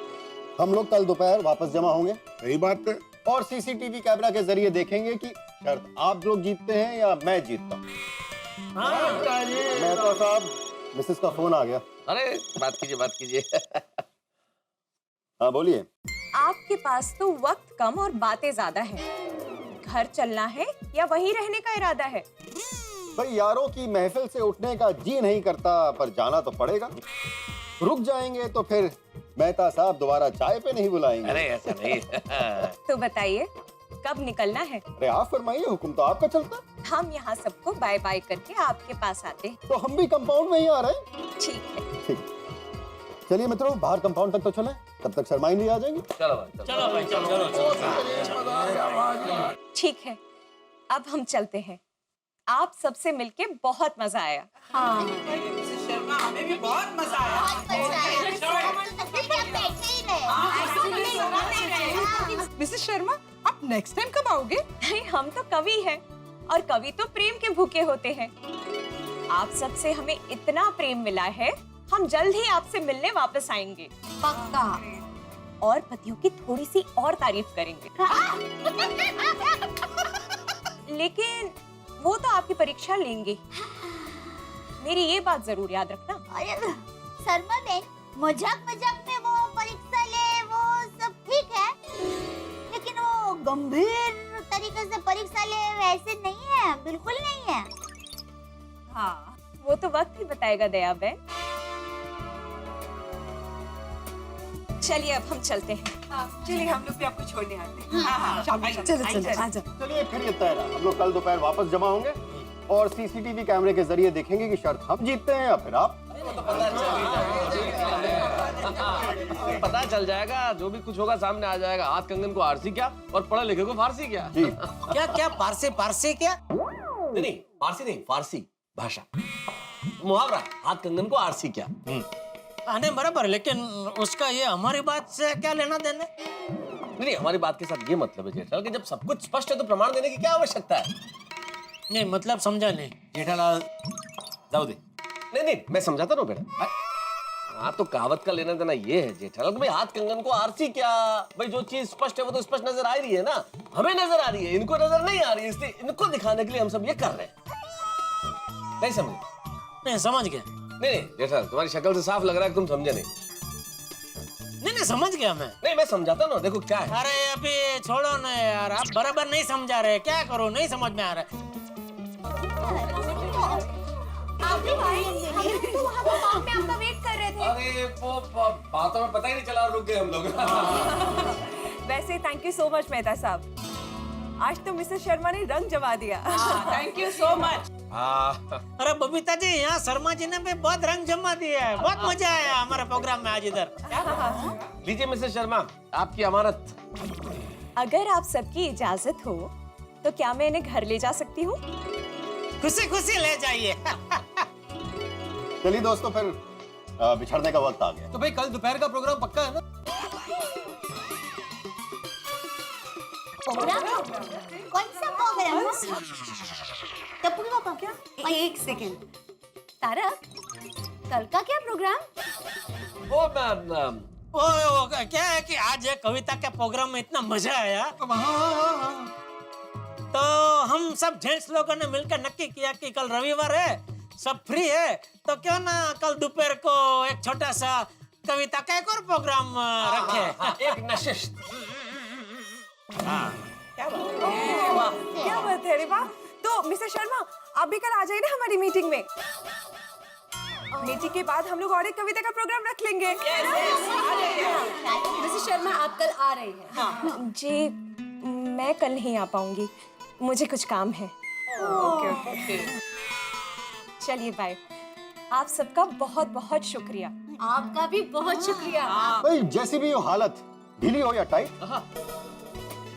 हम लोग कल दोपहर वापस जमा होंगे। सही बात है। और सीसीटीवी कैमरा के जरिए देखेंगे कि शर्त आप लोग जीतते हैं या मैं जीतता हूँ। मेहता साहब, मिसेस का फोन आ गया। अरे बात कीजिए। हाँ बोलिए। आपके पास तो वक्त कम और बातें ज्यादा है। घर चलना है या वहीं रहने का इरादा है? भाई यारों की महफिल से उठने का जी नहीं करता, पर जाना तो पड़ेगा। रुक जाएंगे तो फिर मेहता साहब दोबारा चाय पे नहीं बुलाएंगे। अरे ऐसा नहीं। तो बताइए कब निकलना है? अरे आप फरमाइए, हुक्म तो आपका चलता। हम यहाँ सबको बाय बाय करके आपके पास आते हैं। तो हम भी कंपाउंड में ही आ रहे हैं। ठीक है। ठीक, चलिए मित्रों, बाहर कंपाउंड तक तो चलें, तब तक शर्माइन भी आ जाएंगी। चलो भाई चलो। ठीक है, अब हम चलते हैं। आप सबसे मिलके बहुत मजा आया। हाँ शर्मा, हमें भी बहुत मजा आया। मिसेस शर्मा, आप नेक्स्ट टाइम कब आओगे? नहीं, हम तो कवि हैं और कवि तो प्रेम के भूखे होते हैं। आप सबसे हमें इतना प्रेम मिला है, हम जल्द ही आपसे मिलने वापस आएंगे। पक्का। और पतियों की थोड़ी सी और तारीफ करेंगे। लेकिन वो तो आपकी परीक्षा लेंगे। मेरी ये बात जरूर याद रखना। अरे शर्मा बहन, मजाक में वो परीक्षा ले वो सब ठीक है, लेकिन वो गंभीर तरीके से परीक्षा ले वैसे नहीं है, बिल्कुल नहीं है। हाँ, वो तो वक्त ही बताएगा दया बहन। चलिए अब हम चलते हैं। चलिए हम लोग भी आपको छोड़ने आते हैं। चलो। चलिए फिर ये तय रहा, हम लोग कल दोपहर वापस जमा होंगे और सीसीटीवी कैमरे के जरिए देखेंगे कि शर्त हम जीतते हैं या फिर आप। पता चल जाएगा, जो भी कुछ होगा सामने आ जाएगा। हाथ कंगन को आरसी क्या और पढ़े लिखे को फारसी क्या? क्या क्या पारसी पारसी क्या? नहीं, पारसी नहीं, फारसी भाषा, मुहावरा। हाथ कंगन को आरसी क्या? आने बराबर, लेकिन उसका ये हमारी बात से क्या लेना देना? नहीं, हमारी बात के साथ ये मतलब है जेठालाल कि जब सब कुछ स्पष्ट है तो प्रमाण देने की क्या आवश्यकता है? नहीं, मतलब समझा नहीं। जेठालाल जाओ दे। नहीं, मैं समझाता ना बेटा। हाँ, तो कहावत का लेना देना ये है जेठालाल कि भाई हाथ कंगन को आरसी क्या? भाई जो चीज स्पष्ट है वो तो स्पष्ट नजर आ रही है ना, हमें नजर आ रही है, इनको नजर नहीं आ रही है, इसलिए इनको दिखाने के लिए हम सब ये कर रहे हैं। नहीं समझे? नहीं समझ गया। नहीं जेठालाल, तुम्हारी शक्ल से साफ लग रहा है कि तुम समझे नहीं। नहीं समझ गया मैं। नहीं, मैं समझाता ना, देखो क्या है। अरे अभी छोड़ो ना यार, आप बराबर नहीं समझा रहे, क्या करो, नहीं समझ में आ रहा है। हम तो वहाँ पार्क में आपका वेट कर रहे थे। अरे वो बातों में पता ही नहीं चला, रुक गए हम लोग। वैसे thank you so much Mehta साहब, आज तो मिसेस शर्मा ने रंग जमा दिया। Thank you so much. अरे बबीता जी, यहाँ शर्मा जी ने भी बहुत रंग जमा दिया है, बहुत मजा आया हमारे प्रोग्राम में आज इधर। लीजिए मिसेस शर्मा, आपकी अमानत। अगर आप सबकी इजाजत हो तो क्या मैं इन्हें घर ले जा सकती हूँ? खुशी खुशी ले जाइए। चलिए दोस्तों, फिर बिछड़ने का वक्त आ गया। तो भाई कल दोपहर का प्रोग्राम पक्का है ना? प्रोग्राम? कौन सा प्रोग्राम? टप्पू के पापा क्या? एक सेकेंड, तारक, कल का क्या प्रोग्राम? वो मैम, ओ, क्या है कि आज कविता के प्रोग्राम में इतना मजा आया, तो हम सब जेंट्स लोगों ने मिलकर नक्की किया कि कल रविवार है, सब फ्री है, तो क्यों ना कल दोपहर को एक छोटा सा कविता का एक और प्रोग्राम रखे। एक नशिश। क्या बात है, अरे वाह। तो मिसेस शर्मा, आप भी कल आ जाइए ना हमारी मीटिंग में। मीटिंग के बाद हम लोग और एक कविता का प्रोग्राम रख लेंगे। मिसेस शर्मा, आप कल आ रही हैं? हाँ। जी, मैं कल नहीं आ पाऊंगी, मुझे कुछ काम है। ओके। चलिए बाय। आप सबका बहुत बहुत शुक्रिया। आपका भी बहुत शुक्रिया। भाई जैसी भी हो हालत, ढीली हो या टाइट,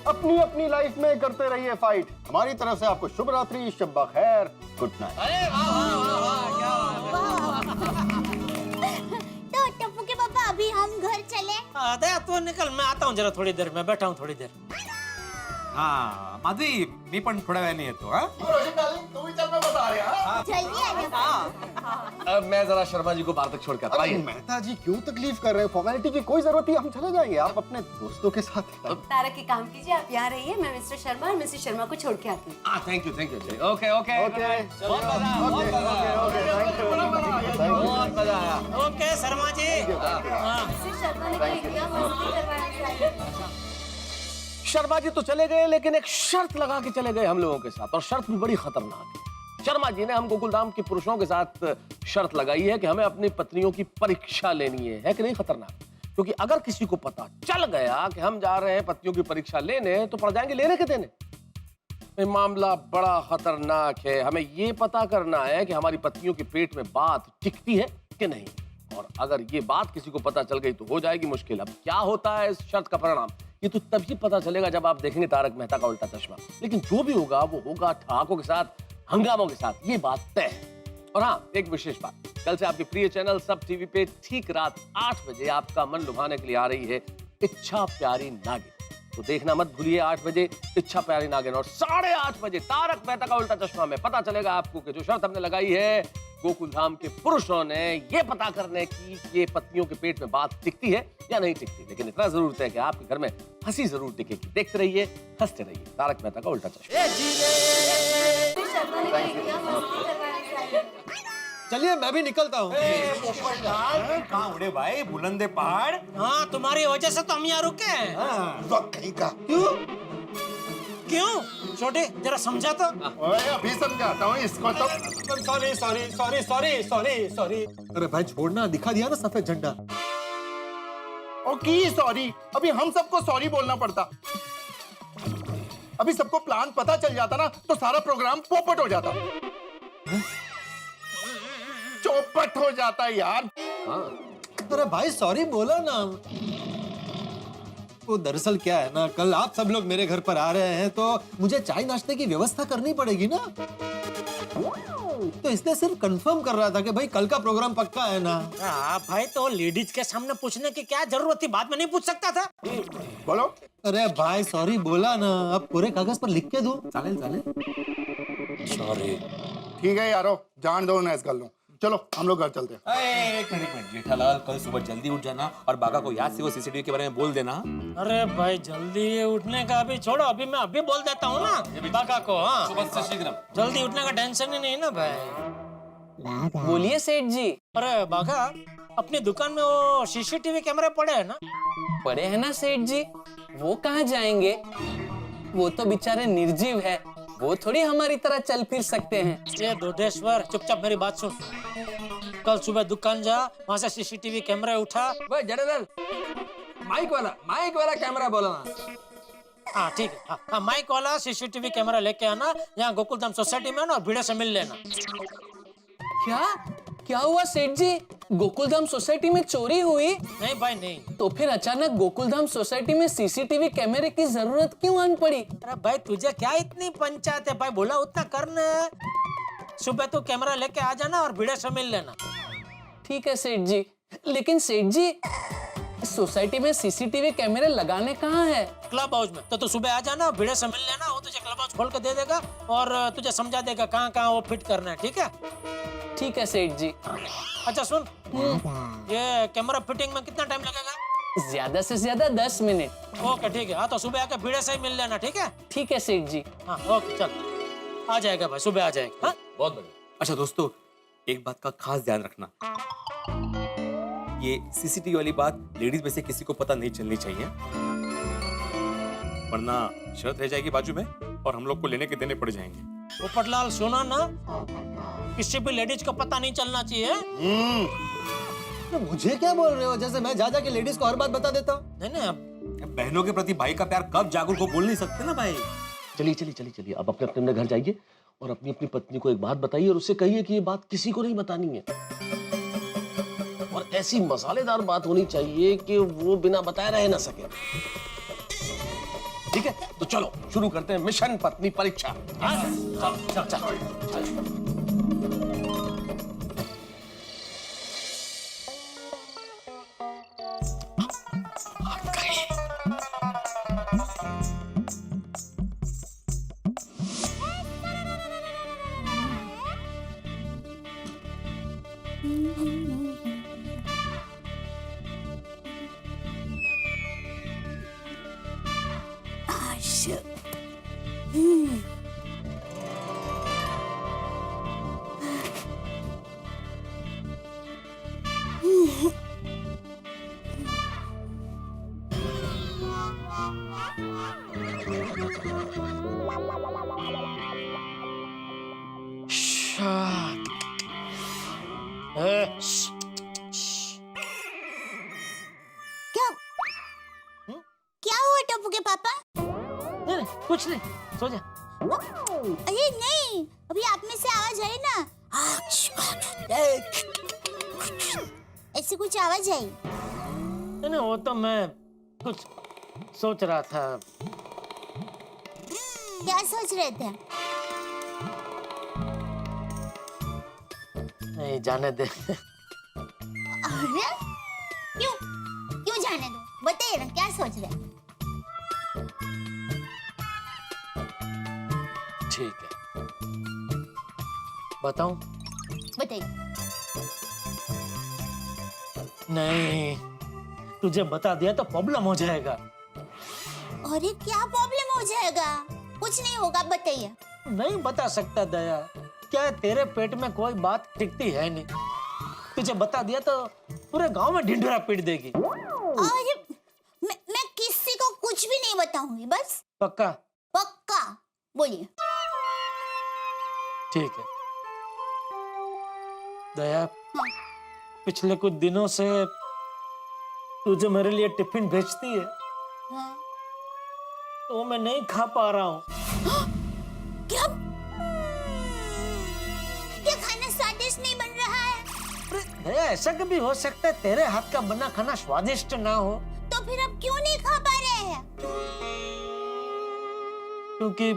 अपनी अपनी लाइफ में करते रहिए फाइट। हमारी तरफ से आपको शुभ रात्रि, शब्बा खैर, गुड नाइट। अरे वाह वाह वाह वाह, क्या तो टप्पू के पापा, अभी हम घर चले? दया तू निकल, मैं आता हूँ जरा थोड़ी देर में, बैठा हूँ थोड़ी देर। हाँ माधवी, मी पण थोड्या वेळाने येतो। हाँ तू भी चल, मैं बता रहा। जल्दी आना। अब मैं जरा शर्मा जी को बाहर तक छोड़ के आता हूँ। मेहता जी क्यों तकलीफ कर रहे हैं? फॉर्मेलिटी की कोई जरूरत नहीं, हम चले जाएंगे, आप अपने दोस्तों के साथ। तारक की काम कीजिए, आप यहाँ रहिए, मैं मिस्टर शर्मा और मिसेस शर्मा को छोड़ के आती हूँ। Thank you. ओके ओके बहुत मजा आया। ओके शर्मा जी। मिसेस शर्मा ने कह दिया मस्ती करवाना चाहिए। शर्मा जी तो चले गए, लेकिन एक शर्त लगा के चले गए हम लोगों के साथ, और शर्त भी बड़ी खतरनाक है। शर्मा जी ने हम गोकुलधाम के पुरुषों के साथ शर्त लगाई है कि हमें अपनी पत्नियों की परीक्षा लेनी है कि नहीं? खतरनाक, क्योंकि अगर किसी को पता चल गया कि हम जा रहे हैं पत्नियों की परीक्षा लेने, तो पड़ जाएंगे लेने के देने। मामला बड़ा खतरनाक है। हमें ये पता करना है कि हमारी पत्नियों के पेट में बात टिकती है कि नहीं, और अगर ये बात किसी को पता चल गई तो हो जाएगी मुश्किल। अब क्या होता है इस शर्त का परिणाम, ये तो तभी पता चलेगा जब आप देखेंगे तारक मेहता का उल्टा चश्मा। लेकिन जो भी होगा वो होगा ठहाकों के साथ, हंगामों के साथ, ये बात तय है। और हाँ, एक विशेष बात, कल से आपके प्रिय चैनल सब टीवी पे ठीक रात 8 बजे आपका मन लुभाने के लिए आ रही है इच्छा प्यारी नागिन। तो देखना मत भूलिए 8 बजे इच्छा प्यारी नागिन, और 8:30 बजे तारक मेहता का उल्टा चश्मा में पता चलेगा आपको कि जो शर्त हमने लगाई है गोकुलधाम के पुरुषों ने, ये पता करने की ये पत्नियों के पेट में बात टिकती है या नहीं टिकती। लेकिन इतना जरूर है कि आपके घर में हंसी जरूर टिकेगी। देखते रहिए, हंसते रहिए, तारक मेहता का उल्टा चश्मा। मिसेस शर्मा ने कह दिया मस्ती करवाना चाहिए। चलिए मैं भी निकलता हूँ। कहाँ उड़े भाई, बुलंदे पहाड़। हाँ, तुम्हारी वजह से तो हम यहाँ रुके हैं। वक्त कहीं का। क्यों छोटे, जरा समझा तो। अभी समझाता हूँ इसको तो। सॉरी। अरे भाई छोड़ना, दिखा दिया ना सफेद झंडा। ओ की सॉरी, अभी हम सबको सॉरी बोलना पड़ता। अभी सबको प्लान पता चल जाता ना, तो सारा प्रोग्राम पोपट हो जाता। चौपट हो जाता यार। अरे भाई सॉरी बोला ना। वो दरअसल क्या है ना, कल आप सब लोग मेरे घर पर आ रहे हैं तो मुझे चाय नाश्ते की व्यवस्था करनी पड़ेगी ना, तो इसलिए सिर्फ कंफर्म कर रहा था कि भाई कल का प्रोग्राम पक्का है ना। भाई तो लेडीज के सामने पूछने की क्या जरूरत थी, बाद में नहीं पूछ सकता था। बोलो। अरे भाई सॉरी बोला ना, अब पूरे कागज पर लिख के दूं? चालेल चालेल। सॉरी। ठीक है यारो, जान दो ना, कर लो। चलो हम लोग घर चलते हैं। एक मिनट जेठालाल, कल सुबह जल्दी उठ जाना और बागा को याद से वो सीसीटीवी के बारे में बोल देना। अरे भाई जल्दी उठने का अभी छोड़ो, अभी मैं अभी बोल देता हूँ ना बागा को। हाँ सुबह से शीघ्र। जल्दी उठने का टेंशन ही नहीं ना भाई। बोलिए सेठ जी। अरे बागा, अपनी दुकान में वो सीसीटीवी कैमरे पड़े हैं ना? पड़े हैं ना सेठ जी, वो कहाँ जाएंगे? वो तो बेचारे निर्जीव है, वो थोड़ी हमारी तरह चल फिर सकते हैं। ये दोडेश्वर, चुपचाप मेरी बात सुन। कल सुबह दुकान जा, वहाँ से सीसीटीवी कैमरा उठा। वो जडेलाल, माइक वाला कैमरा बोलो ना। हाँ ठीक है, हाँ माइक वाला सीसीटीवी कैमरा लेके आना, यहाँ गोकुलधाम सोसाइटी में आना और भिड़े से मिल लेना। क्या हुआ सेठ जी? गोकुलधाम सोसाइटी में चोरी हुई? नहीं भाई नहीं। तो फिर अचानक गोकुलधाम सोसाइटी में सीसीटीवी कैमरे की जरूरत क्यों आन पड़ी? अरे भाई तुझे क्या इतनी पंचायत है भाई, बोला उतना करना। सुबह तू कैमरा लेके आ जाना और भिड़े से मिल लेना। ठीक है सेठ जी, लेकिन सेठ जी सोसाइटी में सीसीटीवी कैमरे लगाने कहाँ है? क्लब हाउस में। तो तू सुबह आ जाना, भिड़े से मिल लेना, वो तुझे क्लब हाउस खोल के दे देगा और तुझे समझा देगा कहाँ कहाँ वो फिट करना है। ठीक है? ठीक है सेठ जी। अच्छा सुन, ये कैमरा फिटिंग में कितना टाइम लगेगा? ज्यादा से ज्यादा 10 मिनट। ओके ठीक है, हाँ तो सुबह आके भिड़े से ही मिल लेना। ठीक है? ठीक है सेठ जी। हाँ ओके चल, आ जाएगा भाई, सुबह आ जाएगा। हाँ बहुत बढ़िया। अच्छा दोस्तों, एक बात का खास ध्यान रखना, ये सीसीटीवी वाली बात लेडीज में से किसी को पता नहीं चलनी चाहिए, वरना शर्त रह जाएगी बाजू में और हम लोग को लेने के देने पड़ जाएंगे। पोपटलाल सुना ना, किसी भी लेडीज को पता नहीं चलना चाहिए। तो मुझे क्या बोल रहे हो, जैसे मैं जा के लेडीज को हर बात बता देता हूँ। नहीं अब बहनों के प्रति भाई का प्यार कब जागरूक को बोल नहीं सकते ना भाई। चलिए अब अपने अपने घर जाइए और अपनी अपनी पत्नी को एक बात बताइए और उससे कहिए कि ये बात किसी को नहीं बतानी है, और ऐसी मसालेदार बात होनी चाहिए कि वो बिना बताए रह ना सके। ठीक है, तो चलो शुरू करते हैं मिशन पत्नी परीक्षा। चल। क्या हुआ टप्पू के पापा? कुछ नहीं, सो जा। अरे नहीं, अभी आप में से आवाज आई ना, ऐसी कुछ आवाज आई। नहीं वो तो मैं कुछ सोच रहा था। क्या सोच रहे थे? नहीं जाने दे। अरे क्यों जाने दो, बताइए ना क्या सोच रहे हैं? ठीक है, बताऊं? बताइए। नहीं, तुझे बता दिया तो प्रॉब्लम हो जाएगा। अरे क्या प्रॉब्लम हो जाएगा? कुछ नहीं होगा, बताइए। नहीं बता सकता दया, क्या तेरे पेट में कोई बात टिकती है नहीं। तुझे बता दिया तो पूरे गांव में ढिंढोरा पीट देगी। अरे मैं किसी को कुछ भी नहीं बताऊंगी, बस। पक्का? पक्का, बोलिए। ठीक है दया, पिछले कुछ दिनों से तू जो मेरे लिए टिफिन भेजती है, हाँ। तो मैं नहीं खा पा रहा हूँ। क्या खाना स्वादिष्ट नहीं बन रहा है? दया ऐसा कभी हो सकता है तेरे हाथ का बना खाना स्वादिष्ट ना हो? तो फिर अब क्यों नहीं खा पा रहे हैं? क्योंकि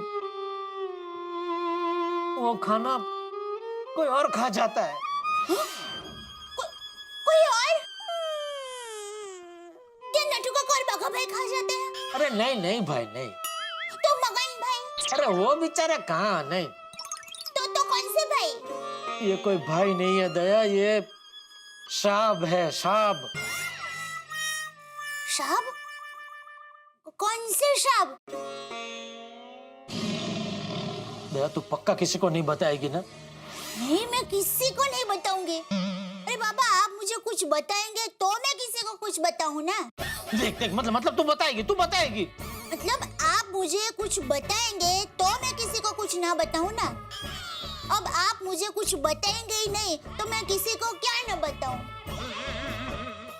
वो खाना कोई और खा जाता है। कोई और? क्या नटू का और बगा भाई खा जाते हैं? अरे नहीं नहीं भाई नहीं। तो मगन भाई? अरे वो बेचारा कहाँ, नहीं। तो कौन से भाई? ये कोई भाई नहीं है दया, ये शाब है, शाब। शाब? कौन से शाब? दया तू पक्का किसी को नहीं बताएगी ना? नहीं, मैं किसी को नहीं बताऊंगी। अरे बाबा, आप मुझे कुछ बताएंगे तो मैं किसी को कुछ बताऊं ना। देख देख, मतलब तू बताएगी, तू बताएगी। मतलब आप मुझे कुछ बताएंगे तो मैं किसी को कुछ ना बताऊं ना। अब आप मुझे कुछ बताएंगे ही नहीं तो मैं किसी को क्या ना बताऊं।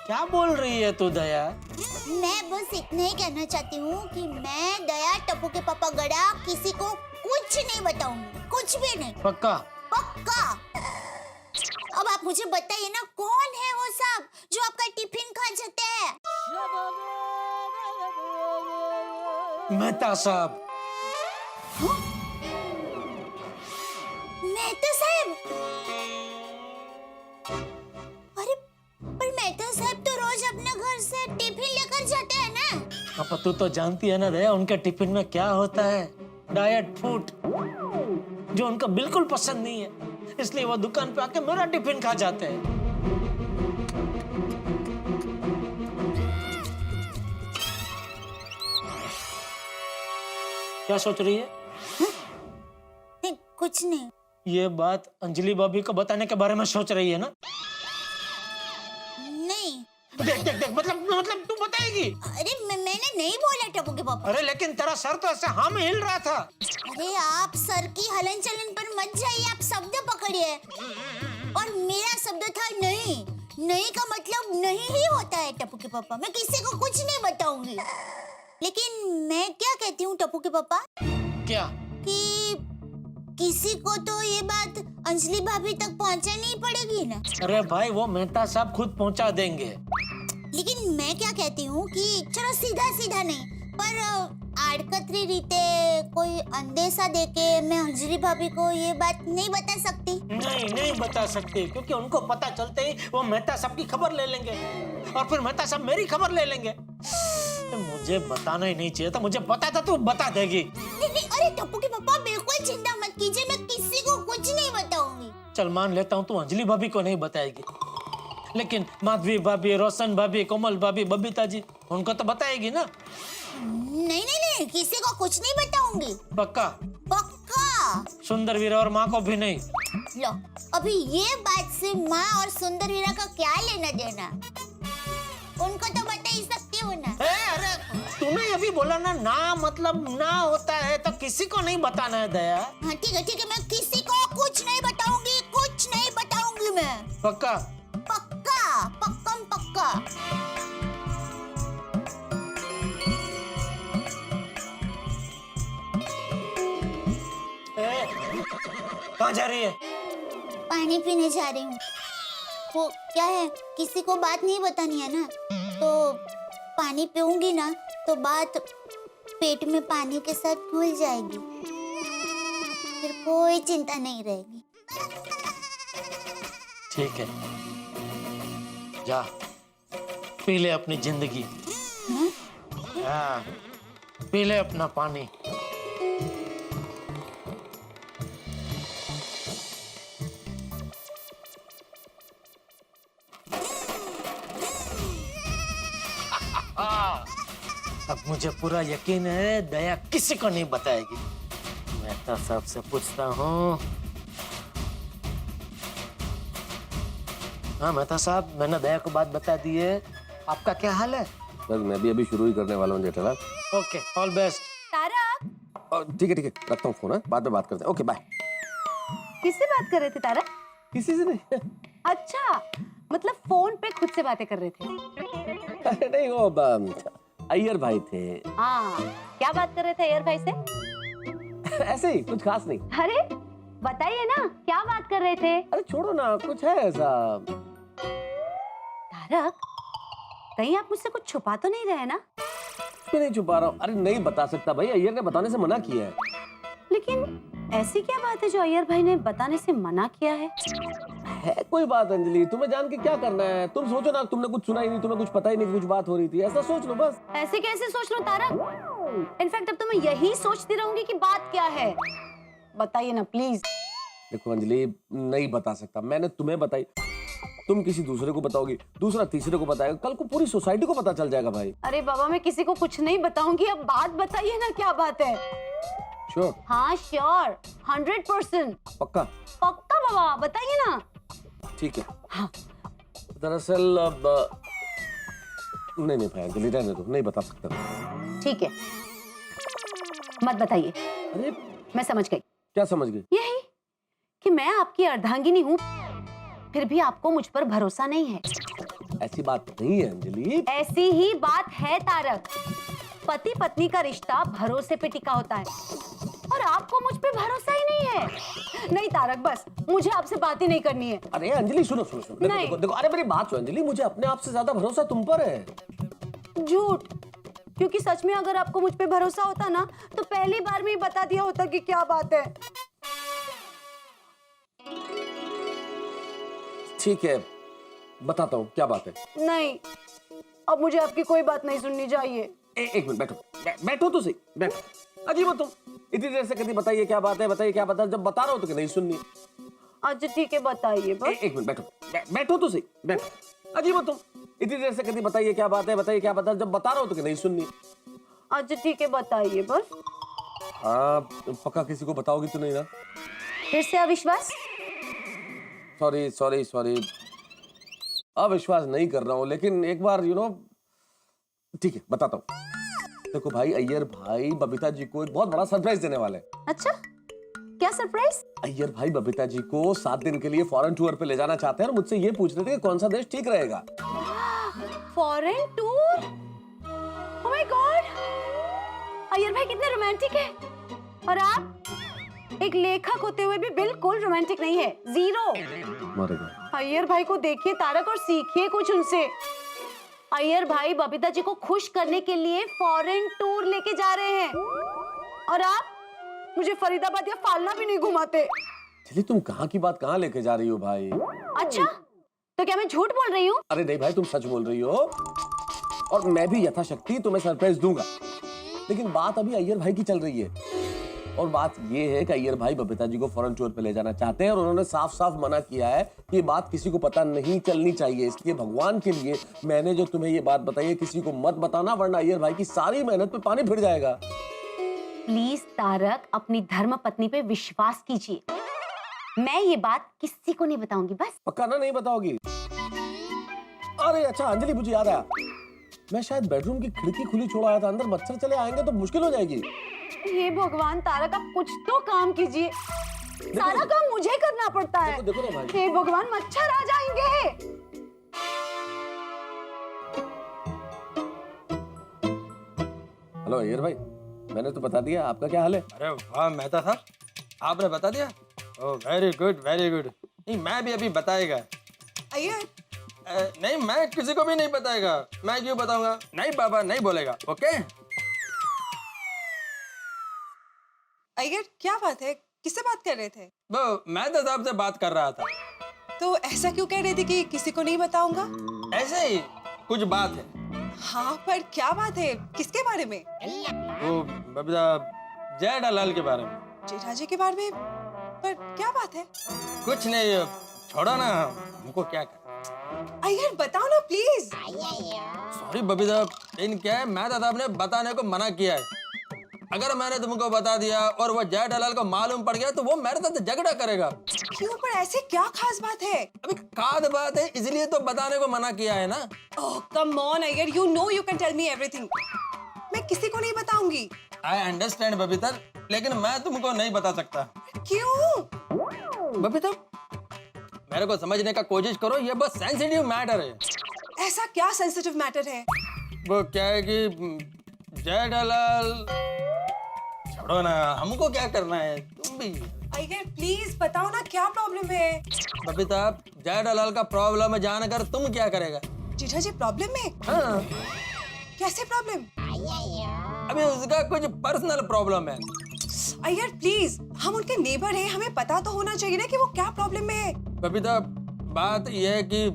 क्या बोल रही है तू दया? मैं बस इतना ही कहना चाहती हूँ कि मैं दया टप्पू के पापा गड़ा किसी को कुछ नहीं बताऊंगी, कुछ भी नहीं। पक्का? पक्का। अब आप मुझे बताइए ना, कौन है वो सब जो आपका टिफिन खा जाते हैं? मेहता साहब। मेहता साहब? अरे पर मेहता साहब तो रोज अपने घर से टिफिन लेकर जाते हैं ना। अब तू तो जानती है ना दया, उनके टिफिन में क्या होता है? डाइट फूड, जो उनको बिल्कुल पसंद नहीं है, इसलिए वो दुकान पे आके मेरा टिफिन खा जाते हैं। क्या सोच रही है? नहीं, कुछ नहीं। ये बात अंजलि भाभी को बताने के बारे में सोच रही है ना? नहीं। देख देख देख, मतलब तू बताएगी? अरे मैंने नहीं बोला टप्पू के पापा। अरे लेकिन तेरा सर तो ऐसे हाँ में हिल रहा था। अरे आप सर की हलन चलन पर मत जाइए, आप शब्द पकड़िए। और मेरा शब्द था नहीं। नहीं का मतलब नहीं ही होता है टप्पू के पापा। मैं किसी को कुछ नहीं बताऊंगी। लेकिन मैं क्या कहती हूँ टप्पू के पापा? क्या? कि किसी को तो ये बात अंजलि भाभी तक पहुँचानी पड़ेगी ना। अरे भाई, वो मेहता साहब खुद पहुंचा देंगे। लेकिन मैं क्या कहती हूँ कि चलो सीधा सीधा नहीं, पर आड़कतरी रीते कोई अंदेशा देके मैं अंजलि भाभी को ये बात नहीं बता सकती। नहीं बता सकती, क्योंकि उनको पता चलते ही वो मेहता साहब की खबर ले लेंगे और फिर मेहता साहब मेरी खबर ले लेंगे। मुझे बताना ही नहीं चाहिए था, मुझे पता था तू बता देगी। नहीं, अरे टप्पू के पापा बिल्कुल चिंता मत कीजिए, मैं किसी को कुछ नहीं बताऊंगी। चल मान लेता हूँ तू अंजलि भाभी को नहीं बताएगी, लेकिन माधवी भाभी, रोशन भाभी, कोमल भाभी, बबीता जी, उनको तो बताएगी ना? नहीं, किसी को कुछ नहीं बताऊंगी। पक्का? पक्का। सुंदर वीरा और माँ को भी नहीं? लो, अभी ये बात से माँ और सुंदर वीरा का क्या लेना देना? उनको तो बता ही सकती हूँ ना। अरे तूने अभी बोला ना मतलब ना होता है तो किसी को नहीं बताना है दया। हाँ ठीक है, मैं किसी को कुछ नहीं बताऊंगी, कुछ नहीं बताऊंगी मैं। पक्का? पक्का, पक्कम पक्का। कहाँ जा रही है? पानी पीने जा रही हूँ। वो क्या है, किसी को बात नहीं बतानी है ना, तो पानी पीऊंगी ना तो बात पेट में पानी के साथ घुल जाएगी, फिर कोई चिंता नहीं रहेगी। ठीक है, जा पी ले अपनी जिंदगी। हाँ, पी ले अपना पानी। अब मुझे पूरा यकीन है दया किसी को नहीं बताएगी। मैं तो सबसे पूछता हूँ। हाँ मेहता साहब, मैंने दया को बात बता दी है, आपका क्या हाल है? बस मैं भी अभी शुरू ही करने वाला हूँ Jethalal. Okay, all best. Tarak, ठीक है रखता हूँ फोन, बाद में बात करते हैं। Okay bye. किससे बात कर रहे थे तारक? किसी से नहीं। अच्छा, मतलब फोन पे खुद से बातें कर रहे थे? अरे नहीं, वो अय्यर भाई थे। हाँ, क्या बात कर रहे थे अय्यर भाई से? ऐसे ही, कुछ खास नहीं। अरे बताइए ना, क्या बात कर रहे थे? अरे छोड़ो ना, कुछ है ऐसा। तारक, कहीं आप मुझसे कुछ छुपा तो नहीं रहे ना? मैं नहीं छुपा रहा हूँ। अरे नहीं बता सकता भाई, अय्यर ने बताने से मना किया है। लेकिन ऐसी क्या बात है जो अय्यर भाई ने बताने से मना किया है? है कोई बात अंजलि, तुम्हें जान के क्या करना है? तुम सोचो ना, तुमने कुछ सुना ही नहीं, तुम्हें कुछ पता ही नहीं, कुछ बात हो रही थी, ऐसा सोच लो बस। ऐसे कैसे सोच लो तारक? इनफैक्ट अब तो मैं यही सोचती रहूंगी कि बात क्या है। बताइए ना प्लीज। देखो अंजलि, नहीं बता सकता। मैंने तुम्हें बताई, तुम किसी दूसरे को बताओगी, दूसरा तीसरे को बताएगा, कल को पूरी सोसाइटी को पता चल जाएगा भाई। अरे बाबा, मैं किसी को कुछ नहीं बताऊंगी। अब बात बताइए ना, क्या बात है? श्योर? हाँ श्योर, 100%। पक्का? पक्का बाबा, बताइए ना। ठीक है। हाँ। दरअसल अब नहीं भाई अंजलि, रहने दो, नहीं बता सकता। ठीक है, मत बताइए। अरे मैं समझ गई। क्या समझ गई? यही कि मैं आपकी अर्धांगिनी हूँ, फिर भी आपको मुझ पर भरोसा नहीं है। ऐसी बात नहीं है अंजलि। ऐसी ही बात है तारक। पति पत्नी का रिश्ता भरोसे पे टिका होता है, और आपको मुझ पे भरोसा ही नहीं है। नहीं तारक, बस मुझे आपसे बात ही नहीं करनी है। अरे अंजलि सुनो सुनो सुनो, देखो, देखो देखो, अरे मेरी बात सुनो अंजलि, मुझे अपने आप से ज्यादा भरोसा तुम पर है। झूठ, क्योंकि सच में अगर आपको मुझ पे भरोसा होता ना, तो पहली बार में ही बता दिया होता कि क्या बात है। ठीक है, बताता हूँ क्या बात है। नहीं, अब मुझे आपकी कोई बात नहीं सुननी चाहिए। एक मिनट बैठो, बैठो तो सही, बैठो। अजीब हो तुम, इतनी देर से कहती बताइए क्या बात है, बताइए क्या बात है, जब बता रहा हूँ तो नहीं सुननी। अच्छा ठीक है, बताइए बस। एक मिनट बैठो, बैठो तो सही, बैठो। अजीब हो तुम, इतनी देर से कहती बताइए क्या बात है, बताइए क्या बात है, जब बता रहा हूँ तो नहीं सुननी। अच्छा ठीक है, बताइए बस। हाँ, पक्का किसी को बताओगी तो नहीं ना? फिर से अविश्वास? सॉरी सॉरी सॉरी, अविश्वास नहीं कर रहा हूँ, लेकिन एक बार ठीक है बताता हूँ। देखो भाई, अय्यर भाई बबीता जी को एक बहुत बड़ा सरप्राइज देने वाले हैं। अच्छा, क्या सरप्राइज? अय्यर भाई बबीता जी को 7 दिन के लिए फॉरेन टूर पे ले जाना चाहते हैं, और मुझसे ये पूछ रहे थे कि कौन सा देश ठीक रहेगा। Foreign tour? Oh my God, Iyer भाई कितने रोमांटिक है। और आप एक लेखक होते हुए भी बिल्कुल रोमांटिक नहीं है, जीरो। अय्यर भाई को देखिए तारक, और सीखिए कुछ उनसे। अय्यर भाई बबीता जी को खुश करने के लिए फॉरेन टूर लेके जा रहे हैं, और आप मुझे फरीदाबाद या फालना भी नहीं घुमाते। चलिए, तुम कहाँ की बात कहाँ लेके जा रही हो भाई? अच्छा, तो क्या मैं झूठ बोल रही हूँ? अरे नहीं भाई, तुम सच बोल रही हो, और मैं भी यथाशक्ति तुम्हें सरप्राइज दूंगा। लेकिन बात अभी अय्यर भाई की चल रही है, और बात ये है कि अय्यर भाई बबीता जी को फॉरेन टूर पे ले जाना चाहते हैं, और उन्होंने साफ साफ मना किया है कि ये बात किसी को पता नहीं चलनी चाहिए। इसलिए भगवान के लिए मैंने जो तुम्हें ये बात बताई है, किसी को मत बताना, वरना अय्यर भाई की सारी मेहनत पे पानी फिर जाएगा। प्लीज तारक, अपनी धर्म पत्नी पे विश्वास कीजिए। मैं ये बात किसी को नहीं बताऊंगी, बस। पक्का ना नहीं बताओगी? अरे अच्छा अंजलि, मुझे याद आया, मैं शायद बेडरूम की खिड़की खुली छोड़ आया था, अंदर मच्छर चले आएंगे तो मुश्किल हो जाएगी। हे भगवान तारक, आप कुछ तो काम कीजिए। सारा काम मुझे करना पड़ता है। देखो ना भाई। हे भगवान, मच्छर आ जाएंगे। हेलो अय्यर भाई, मैंने तो बता दिया, आपका क्या हाल है? अरे वाह मेहता साहब, आपने बता दिया? Oh very good very good. नहीं, मैं भी अभी बताएगा। अय्यर, नहीं, मैं किसी को भी नहीं बताएगा। मैं क्यों बताऊंगा? नहीं बाबा, नहीं बोलेगा। ओके। अय्यर क्या बात है, किससे बात कर रहे थे? वो मेहता साहब से बात कर रहा था। तो ऐसा क्यों कह रहे थे कि किसी को नहीं बताऊंगा? ऐसे ही कुछ बात है। हाँ, पर क्या बात है, किसके बारे में? वो बबीता जेठालाल के बारे में। जेठाजी के बारे में? पर क्या बात है? कुछ नहीं, छोड़ो ना, हमको क्या कर। अय्यर बताओ ना प्लीज। सॉरी बबीता, लेकिन क्या है, मेहता साहब ने बताने को मना किया है। अगर मैंने तुमको बता दिया और वो जेठालाल को मालूम पड़ गया तो वो मेरे साथ झगड़ा करेगा। क्यों, पर ऐसी क्या खास बात है? अभी खास बात है, इसलिए तो बताने को मना किया है ना। Oh come on Iyer, you know you can tell me everything. मैं किसी को नहीं बताऊंगी। आई अंडरस्टैंड बबीता, लेकिन मैं तुमको नहीं बता सकता। क्यों? बबीता, मेरे को समझने का कोशिश करो, ये बहुत सेंसिटिव मैटर है। ऐसा क्या सेंसिटिव मैटर है? वो क्या है कि जेठालाल, छोड़ो ना, हमको क्या करना है, तुम भी। अय्यर प्लीज बताओ ना, क्या प्रॉब्लम है? बबीता, जेठालाल का प्रॉब्लम जानकर तुम क्या करेगा? जीठा जी प्रॉब्लम में? हाँ, कैसे प्रॉब्लम? अभी उसका कुछ पर्सनल प्रॉब्लम है। अय्यर प्लीज, हम उनके नेबर हैं, हमें पता तो होना चाहिए ना कि वो क्या प्रॉब्लम में है। बबीता, बात यह है कि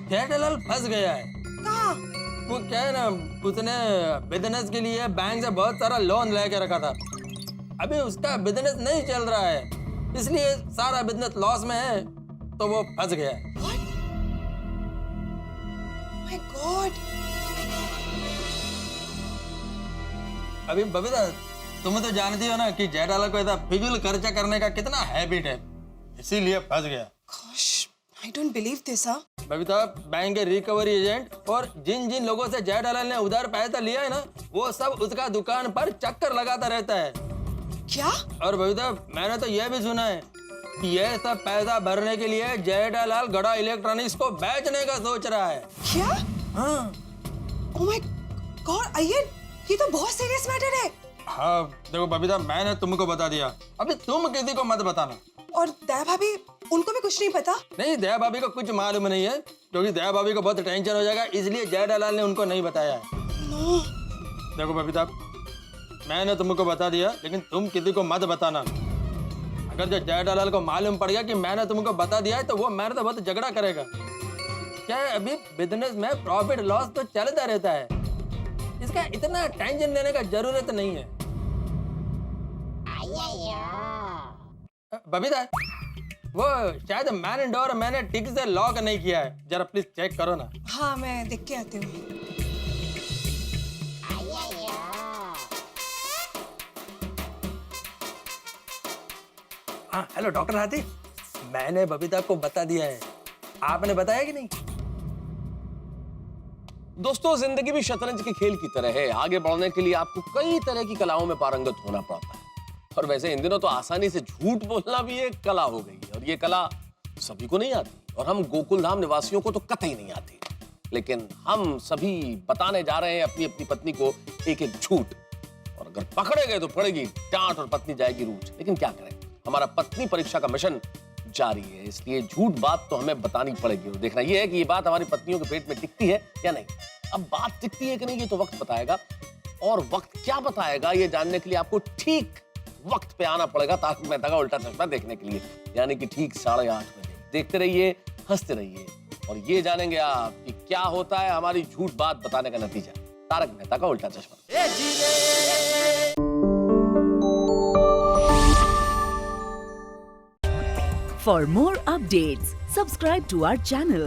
जेठालाल फंस गया है। कहाँ? वो क्या है ना, उसने बिजनेस के लिए बैंक से बहुत सारा लोन लेके रखा था। अभी उसका बिजनेस नहीं चल रहा है, इसलिए सारा बिजनेस लॉस में है, तो वो फंस गया है। My God. अभी बबीता, तुम तो जानती हो ना कि जेठालाल को ऐसा फिजूल खर्चा करने का कितना हैबिट है, इसीलिए फंस गया। Gosh, I don't believe this, huh? Babita, bank के रिकवरी एजेंट और जिन जिन लोगों से जेठालाल ने उधार पैसा लिया है ना, वो सब उसका दुकान पर चक्कर लगाता रहता है। क्या? और बबीता, मैंने तो यह भी सुना है कि यह सब पैसा भरने के लिए जेठालाल गड़ा इलेक्ट्रॉनिक्स को बेचने का सोच रहा है। क्या? हाँ। Oh my God, अय्यर, ये तो बहुत सीरियस मैटर है। हाँ, देखो बबीता, मैंने तुमको बता दिया, अभी तुम किसी को मत बताना। और दया भाभी, उनको भी कुछ नहीं पता? नहीं, दया भाभी को कुछ मालूम नहीं है, क्योंकि दया भाभी को बहुत टेंशन हो जाएगा, इसलिए जेठालाल ने उनको नहीं बताया है। No. देखो बबीता, मैंने तुमको बता दिया, लेकिन तुम किसी को मत बताना। अगर जो जेठालाल को मालूम पड़ गया कि मैंने तुमको बता दिया है, तो वो मेरे से बहुत झगड़ा करेगा। क्या है, अभी बिजनेस में प्रॉफिट लॉस तो चलता रहता है, इसका इतना टेंशन लेने का जरूरत नहीं है। बबीता, वो शायद मैन डोर मैंने ठीक से लॉक नहीं किया है, जरा प्लीज चेक करो ना। हाँ, मैं देख के आती हूँ। हाँ, हेलो डॉक्टर हाथी, मैंने बबीता को बता दिया है, आपने बताया कि नहीं? दोस्तों, जिंदगी भी शतरंज के खेल की तरह है। आगे बढ़ने के लिए आपको कई तरह की कलाओं में पारंगत होना पड़ता है। और वैसे इन दिनों तो आसानी से झूठ बोलना भी एक कला हो गई है, और ये कला सभी को नहीं आती, और हम गोकुल धाम निवासियों को तो कतई नहीं आती। लेकिन हम सभी बताने जा रहे हैं अपनी अपनी पत्नी को एक एक झूठ, और अगर पकड़े गए तो पड़ेगी डांट और पत्नी जाएगी रूठ। लेकिन क्या करें, हमारा पत्नी परीक्षा का मिशन जारी है, इसलिए झूठ बात तो हमें बतानी पड़ेगी। और देखना यह है कि ये बात हमारी पत्नियों के पेट में टिकती है या नहीं। अब बात टिकती है कि नहीं, ये तो वक्त बताएगा, और वक्त क्या बताएगा ये जानने के लिए आपको ठीक वक्त पे आना पड़ेगा तारक मेहता का उल्टा चश्मा देखने के लिए, यानी कि ठीक 8:30 बजे। देखते रहिए, हंसते रहिए, और ये जानेंगे आप कि क्या होता है हमारी झूठ बात बताने का नतीजा। तारक मेहता का उल्टा चश्मा। For more updates, subscribe to our channel,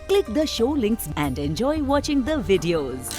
click the show links and enjoy watching the videos.